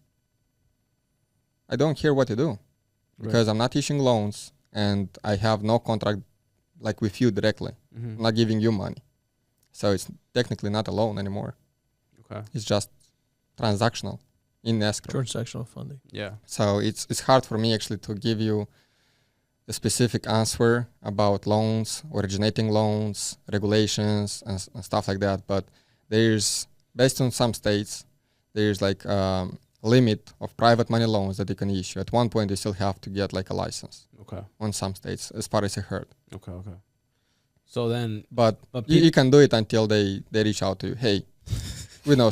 I don't care what you do because I'm not issuing loans and I have no contract like with you directly. Mm-hmm. I'm not giving you money. So it's technically not a loan anymore. Okay. It's just transactional in escrow. Transactional funding. Yeah. So it's hard for me actually to give you a specific answer about loans, originating loans, regulations, and stuff like that. But there's, based on some states, there's like limit of private money loans that you can issue. At one point, you still have to get like a license Okay. on some states, as far as I heard. Okay. Okay. So then, But but you can do it until they reach out to you. Hey, we know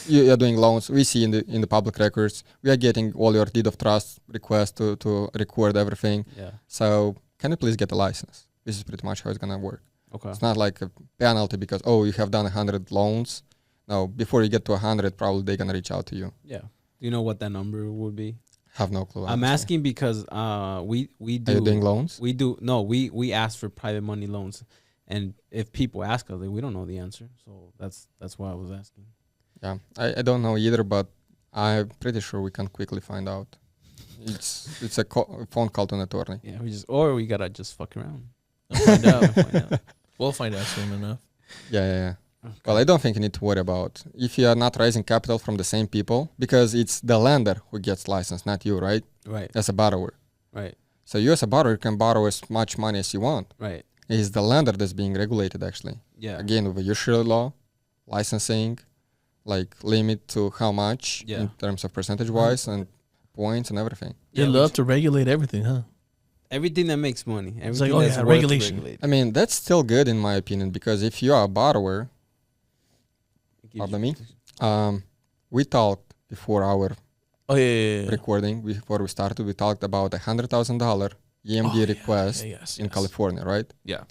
you are doing loans. We see in the public records. We are getting all your deed of trust requests to record everything. yeah. So can you please get a license? This is pretty much how it's gonna work. Okay. It's not like a penalty because you have done 100 loans. No, before you get to 100, probably they're gonna reach out to you. Yeah. Do you know what that number would be? Have no clue. I'm honestly. asking because we do Are you doing loans? we ask for private money loans, and if people ask us, like, we don't know the answer, so that's why I was asking. Yeah, I don't know either, but I'm pretty sure we can quickly find out. It's a phone call to an attorney. Yeah, we gotta just fuck around. We'll find out. We'll find out soon enough. Yeah. Okay. Well, I don't think you need to worry about if you are not raising capital from the same people, because it's the lender who gets licensed, not you, right? Right, As a borrower. right, So you as a borrower can borrow as much money as you want. right. It's the lender that's being regulated, actually. Yeah, Again, with usury law, licensing, like limit to how much Yeah. in terms of percentage-wise and points and everything. They love to regulate everything, huh? everything that makes money. Everything like, oh, that's yeah, worth regulation. regulating. I mean, that's still good in my opinion, because if you are a borrower, It gives pardon you- me, we talked before our Oh yeah. recording, before we started, we talked about $100,000 EMD request in California, right? Yeah.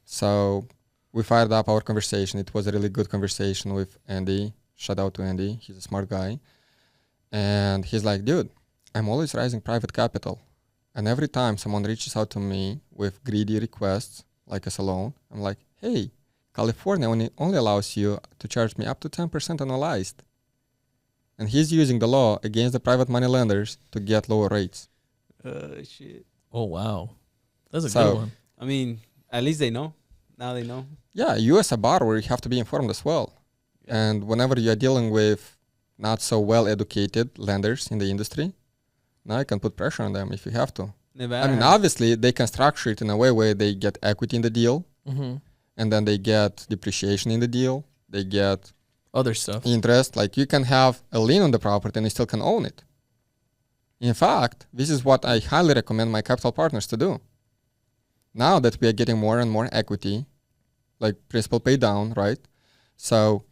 So we fired up our conversation. It was a really good conversation with Andy. Shout out to Andy. He's a smart guy. And he's like, dude, I'm always raising private capital. And every time someone reaches out to me with greedy requests, like as a loan, I'm like, hey, California only allows you to charge me up to 10% annualized. And he's using the law against the private money lenders to get lower rates. Shit. Oh wow, that's a So- good one. I mean, at least they know. Now they know. Yeah, you as a borrower, you have to be informed as well. And whenever you're dealing with not so well-educated lenders in the industry, now you can put pressure on them if you have to. Nevada. I mean, obviously, they can structure it in a way where they get equity in the deal, Mm-hmm. and then they get depreciation in the deal. They get Other stuff. interest. Like, you can have a lien on the property and you still can own it. In fact, this is what I highly recommend my capital partners to do. Now that we are getting more and more equity, like principal pay down, right? So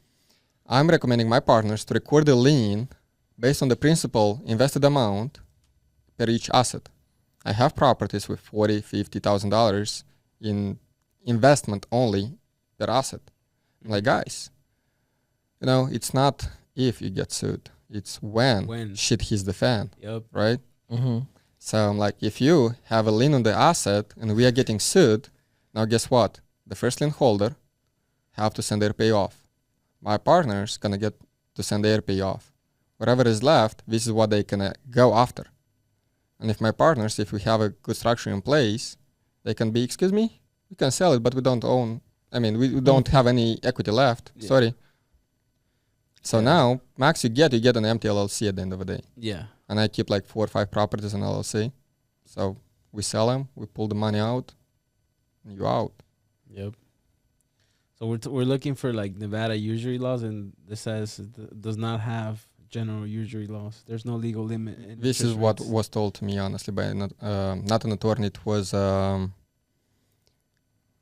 I'm recommending my partners to record a lien based on the principal invested amount per each asset. I have properties with $40,000, $50,000 in investment only per asset. I'm like, guys, you know, it's not if you get sued, it's when shit hits the fan, Yep. right? Mm-hmm. So I'm like, if you have a lien on the asset and we are getting sued, now guess what? The first lien holder have to send their payoff. My partner's gonna get to send their payoff. Whatever is left, this is what they can go after. And if my partners, if we have a good structure in place, they can be, excuse me, we can sell it, but we don't own, I mean, we don't have any equity left. Yeah. Sorry. So Yeah. now, max you get an empty LLC at the end of the day. Yeah. And I keep like 4 or 5 properties in LLC. So we sell them, we pull the money out, and you out. Yep. So we're looking for like Nevada usury laws, and this says does not have general usury laws. There's no legal limit. In This is interest what rates. was told to me, honestly, by not an attorney. It was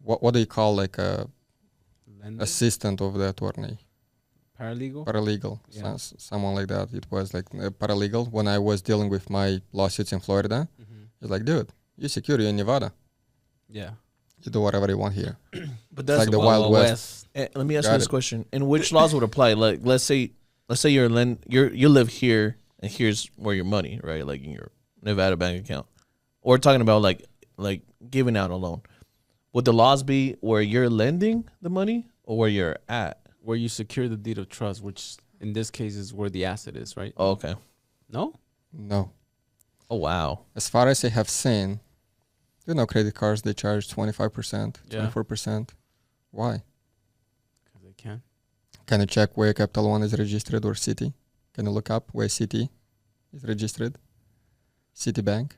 what do you call, like a Lender? assistant of the attorney, Paralegal. paralegal, Yeah. someone like that. It was like a paralegal when I was dealing with my lawsuits in Florida. Mm-hmm. He's like, dude, you secure, you're in Nevada. Yeah. You do whatever you want here. But that's like the Wild West. Let me ask Got you this it. question: in which laws would apply? Like, let's say you live here, and here's where your money, right? Like in your Nevada bank account. Or we're talking about like giving out a loan. Would the laws be where you're lending the money or where you're at? Where you secure the deed of trust, which in this case is where the asset is, right? Oh, okay. No. No. Oh wow. As far as I have seen, you know, credit cards, they charge 25%, Yeah. 24%. Why? Because they can. Can you check where Capital One is registered or Citi? Can you look up where Citi is registered? Citibank.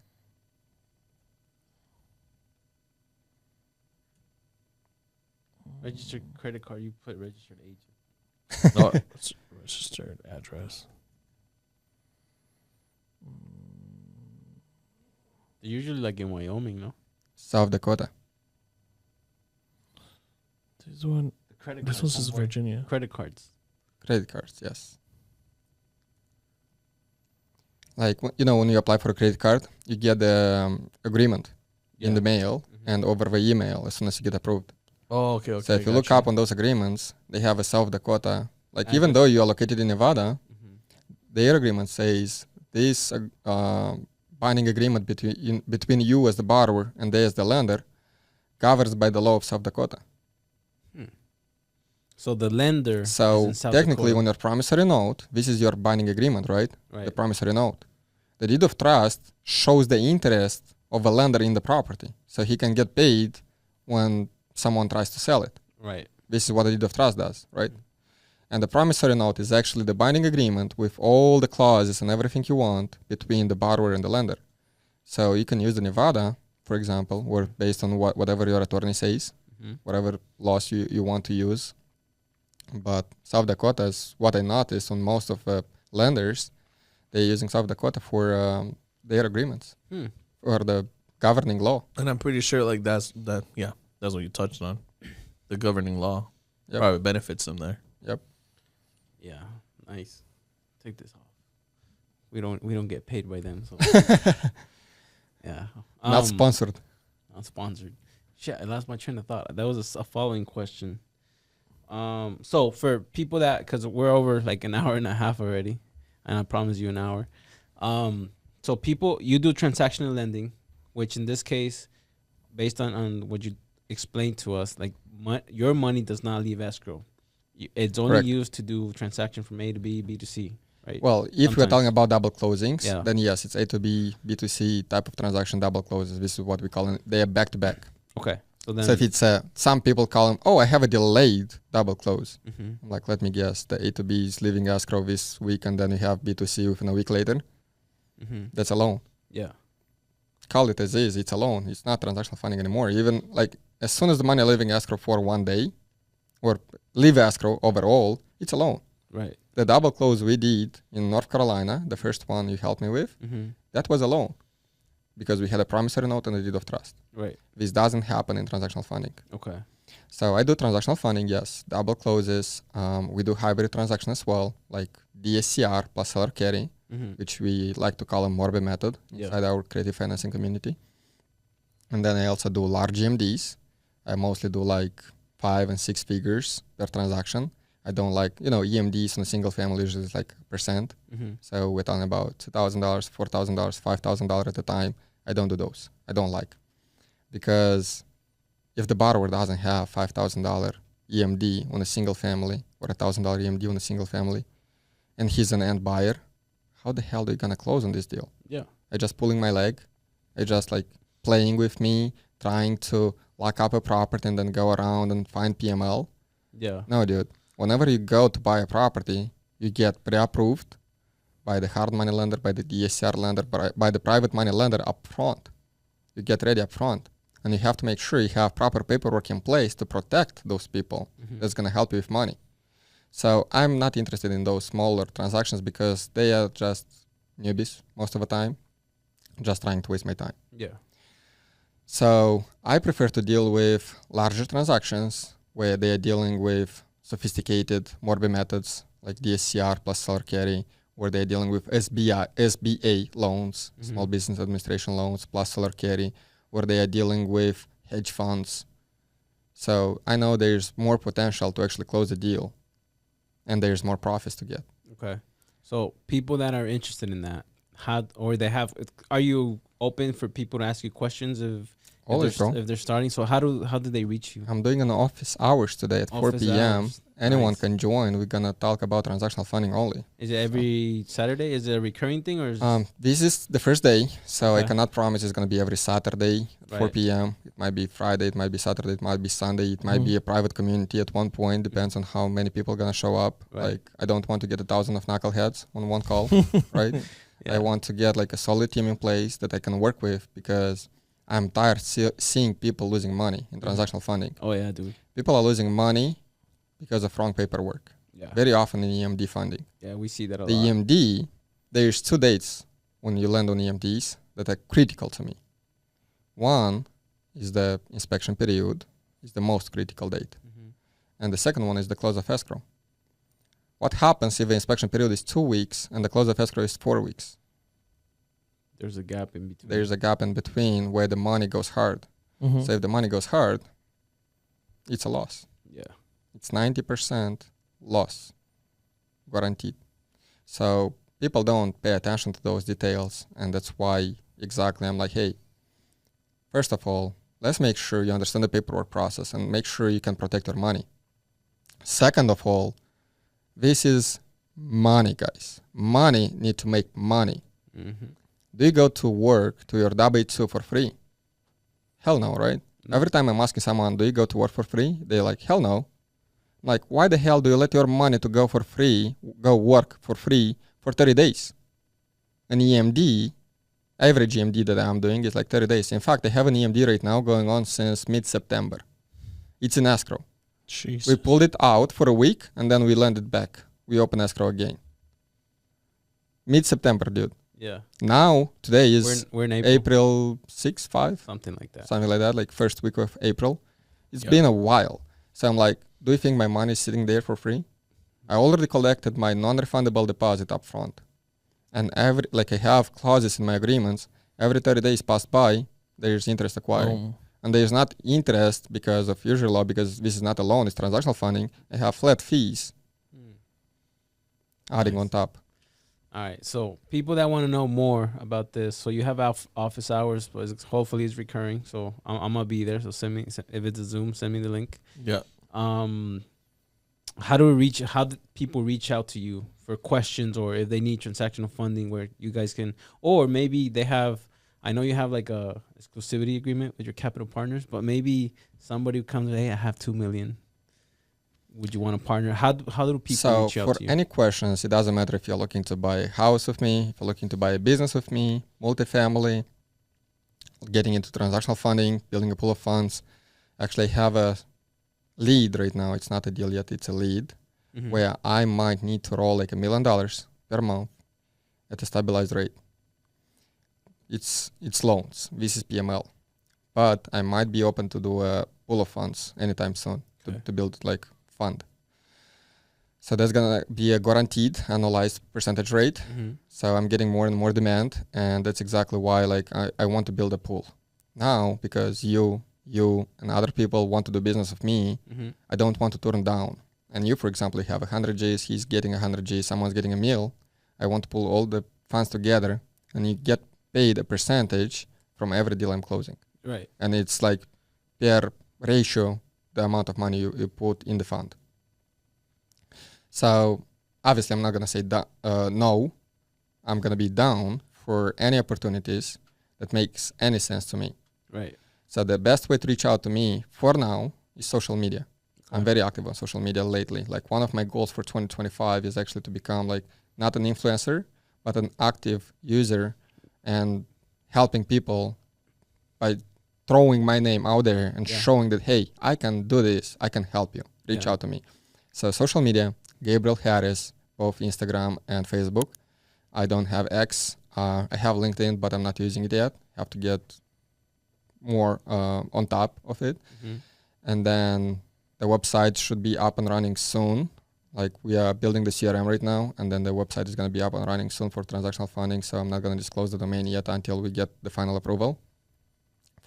Registered credit card. You put registered agent. No, it's registered address. They're usually like in Wyoming, no? South Dakota. This one. The credit This cards. was Virginia. Credit cards. Credit cards, yes. Like, you know, when you apply for a credit card, you get the agreement in the mail and over the email as soon as you get approved. Oh, okay, okay. So if you look up on those agreements, they have a South Dakota. Like, even Address. though you are located in Nevada, Mm-hmm. their agreement says this binding agreement between you as the borrower and they as the lender governs by the law of South Dakota. So the lender. So is in South technically, Dakota. on your promissory note, this is your binding agreement, right? Right. The promissory note. The deed of trust shows the interest of a lender in the property, so he can get paid when someone tries to sell it. Right. This is what a deed of trust does, right? And the promissory note is actually the binding agreement with all the clauses and everything you want between the borrower and the lender. So you can use the Nevada, for example, or based on whatever your attorney says, whatever laws you want to use. But South Dakota is what I noticed on most of lenders, they're using South Dakota for their agreements or the governing law. And I'm pretty sure like that's what you touched on. The governing law probably benefits them there. Yep. Yeah. Nice. Take this off. We don't get paid by them, so yeah. Not sponsored. Not sponsored. Shit, I lost my train of thought. That was a following question. So for people that, because we're over like an hour and a half already, and I promised you an hour. So people, you do transactional lending, which in this case, based on what you explained to us, like your money does not leave escrow. It's only Correct. used to do transaction from A to B, B to C, right? Well, if we're talking about double closings, Yeah. then yes, it's A to B, B to C type of transaction double closes. This is what we call it. They are back to back. Okay. So then, So if it's some people call them, oh, I have a delayed double close. Mhm. Like, let me guess, the A to B is leaving escrow this week, and then you have B to C within a week later. That's a loan. Yeah. Call it as is. It's a loan. It's not transactional funding anymore. Even like as soon as the money leaving escrow for one day, or leave escrow overall, it's a loan. Right. The double close we did in North Carolina, the first one you helped me with, that was a loan because we had a promissory note and a deed of trust. Right. This doesn't happen in transactional funding. Okay. So I do transactional funding, yes. Double closes. We do hybrid transaction as well, like DSCR plus seller carry, which we like to call a Morbe method inside our creative financing community. And then I also do large EMDs. I mostly do like 5 and 6 figures per transaction. I don't like, EMDs on a single family usually is like percent. So we're talking about $2,000, $4,000, $5,000 at a time. I don't do those. I don't like. Because if the borrower doesn't have $5,000 EMD on a single family or $1,000 EMD on a single family, and he's an end buyer, how the hell are you gonna close on this deal? Yeah. I just pulling my leg. I just like playing with me, trying to lock up a property and then go around and find PML. Yeah. No, dude. Whenever you go to buy a property, you get pre-approved by the hard money lender, by the DSCR lender, by the private money lender up front. You get ready up front. And you have to make sure you have proper paperwork in place to protect those people. That's going to help you with money. So I'm not interested in those smaller transactions because they are just newbies most of the time, just trying to waste my time. Yeah. So I prefer to deal with larger transactions where they are dealing with sophisticated Morbe methods like DSCR plus seller carry, where they're dealing with SBA loans, small business administration loans plus seller carry, where they are dealing with hedge funds. So I know there's more potential to actually close a deal and there's more profits to get. Okay. So people that are interested in that, are you open for people to ask you questions Always, bro. if they're starting? So how do they reach you? I'm doing an office hours today at 4 Office p.m. hours. Anyone Nice. can join. We're going to talk about transactional funding only. Is it every Saturday? Is it a recurring thing or is This is the first day, so I Okay. cannot promise it's going to be every Saturday at 4 Right. p.m. It might be Friday, it might be Saturday, it might be Sunday, it might be a private community at one point. Depends on how many people are going to show up. Right. Like, I don't want to get 1,000 of knuckleheads on one call, right? Yeah. I want to get like a solid team in place that I can work with because I'm tired seeing people losing money in transactional funding. Oh yeah, dude. People are losing money because of wrong paperwork. Yeah. Very often in EMD funding. Yeah, we see that a The lot. EMD, there's 2 dates when you land on EMDs that are critical to me. One is the inspection period, is the most critical date. And the second one is the close of escrow. What happens if the inspection period is 2 weeks and the close of escrow is 4 weeks? There's a gap in between. There's a gap in between where the money goes hard. So if the money goes hard, it's a loss. Yeah. It's 90% loss, guaranteed. So people don't pay attention to those details, and that's why exactly I'm like, hey, first of all, let's make sure you understand the paperwork process and make sure you can protect your money. Second of all, this is money, guys. Money need to make money. Mm-hmm. Do you go to work to your W-2 for free? Hell no, right? No. Every time I'm asking someone, do you go to work for free? They're like, hell no. Like, why the hell do you let your money to go for free, go work for free for 30 days? An EMD, average EMD that I'm doing is like 30 days. In fact, I have an EMD right now going on since mid-September. It's in escrow. Jeez. We pulled it out for a week and then we landed back. We open escrow again. Mid-September, dude. Yeah. Now, today is We're in April. April 6, 5, Something like that. something like that, like first week of April. It's Yeah. been a while. So I'm like, do you think my money is sitting there for free? I already collected my non-refundable deposit up front. And I have clauses in my agreements. Every 30 days passed by, there's interest acquired. And there's not interest because of usual law, because this is not a loan, it's transactional funding. I have flat fees adding on top. All right. So people that want to know more about this, so you have office hours, but hopefully it's recurring. So I'm gonna be there. So send me, if it's a Zoom, send me the link. Yeah. How do people reach out to you for questions, or if they need transactional funding where you guys can, or maybe they have, I know you have like a exclusivity agreement with your capital partners, but maybe somebody who comes, hey, I have 2 million. Would you want to partner? How do people reach out for to you? any questions, it doesn't matter if you're looking to buy a house with me, if you're looking to buy a business with me, multifamily, getting into transactional funding, building a pool of funds. Actually, I have a lead right now. It's not a deal yet. It's a lead Mhm. where I might need to roll like $1 million per month at a stabilized rate. It's loans. This is PML. But I might be open to do a pool of funds anytime soon to build like fund. So that's gonna be a guaranteed annualized percentage rate. Mhm. So I'm getting more and more demand, and that's exactly why like I want to build a pool now, because you and other people want to do business with me. Mhm. I don't want to turn down. And you, for example, you have 100 Gs, he's getting 100 Gs, someone's getting a mil. I want to pull all the funds together, and you get paid a percentage from every deal I'm closing. Right. And it's like per ratio the amount of money you put in the fund. So obviously I'm not going to say no. I'm going to be down for any opportunities that makes any sense to me. Right. So the best way to reach out to me for now is social media. I'm very active on social media lately. Like one of my goals for 2025 is actually to become like not an influencer, but an active user and helping people by throwing my name out there and showing that, hey, I can do this. I can help you. Reach out to me. So social media, Gabriel Harris, both Instagram and Facebook. I don't have X. I have LinkedIn, but I'm not using it yet. Have to get more on top of it. Mhm. And then the website should be up and running soon. Like we are building the CRM right now, and then the website is going to be up and running soon for transactional funding. So I'm not going to disclose the domain yet until we get the final approval.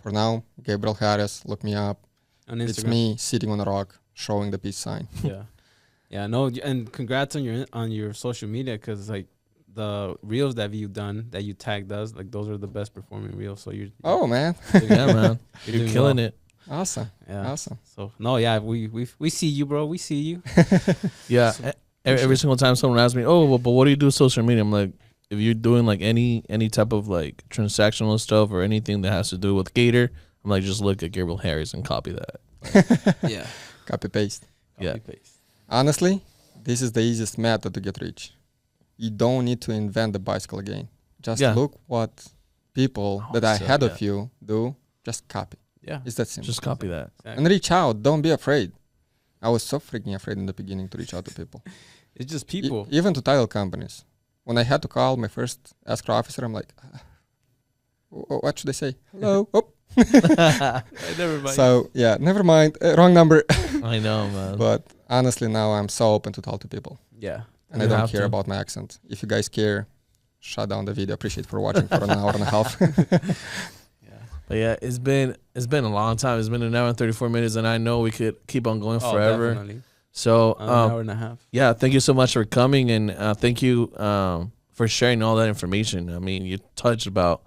For now, Gabriel Harris, look me up. On Instagram. It's me sitting on a rock showing the peace sign. Yeah. Yeah. No. And congrats on your social media, because like the reels that you've done that you tagged us, like those are the best performing reels. So you're Oh man, Yeah, man. you're You're doing killing well. it. awesome, Yeah. awesome. So no, yeah, we see you, bro. We see you. Yeah. So- Every single time someone asks me, oh, well, but what do you do with social media? I'm like, if you're doing like any type of like transactional stuff or anything that has to do with Gator, I'm like, just look at Gabriel Harris and copy that. Yeah. Copy paste. Yeah. Copy paste. Honestly, this is the easiest method to get rich. You don't need to invent the bicycle again. Just Yeah. look what people that are so, ahead yeah. of you do. Just copy. Yeah. It's that simple. Just copy that. And reach out. Don't be afraid. I was so freaking afraid in the beginning to reach out to people. It's just people. Even to title companies. When I had to call my first escrow officer, I'm like, what should I say? Hello. Oh. Never mind. So yeah, never mind. Wrong number. I know, man. But honestly, now I'm so open to talk to people, Yeah. and You I don't have care to. about my accent. If you guys care, shut down the video. Appreciate for watching for an hour and a half. But yeah, it's been a long time. It's been an hour and 34 minutes, and I know we could keep on going forever. Definitely. So An hour and a half. yeah, thank you so much for coming, and thank you for sharing all that information. I mean, you touched about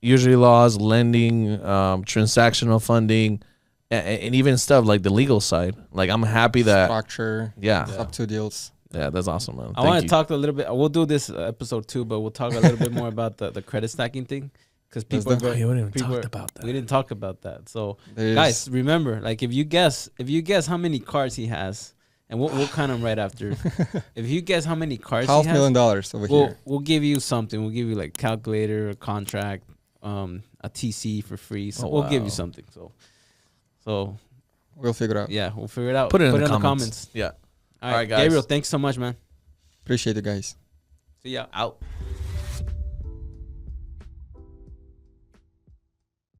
usury laws, lending, transactional funding, and even stuff like the legal side. Like, I'm happy that Structure, yeah, SubTo deals. yeah, that's awesome, man. I want to talk a little bit. We'll do this episode 2, but we'll talk a little bit more about the credit stacking thing, because people are We going. haven't even talked about that. We didn't talk about that. So There's guys, remember, like, if you guess how many cars he has, and we'll count them right after. If you guess how many cars he has, $500,000 over here. we'll give you something. We'll give you like calculator, a contract, a TC for free. So we'll give you something. So We'll figure it out. yeah, we'll figure it out. Put it in the comments. Yeah. All right, guys. Gabriel, thanks so much, man. Appreciate it, guys. See ya. Out.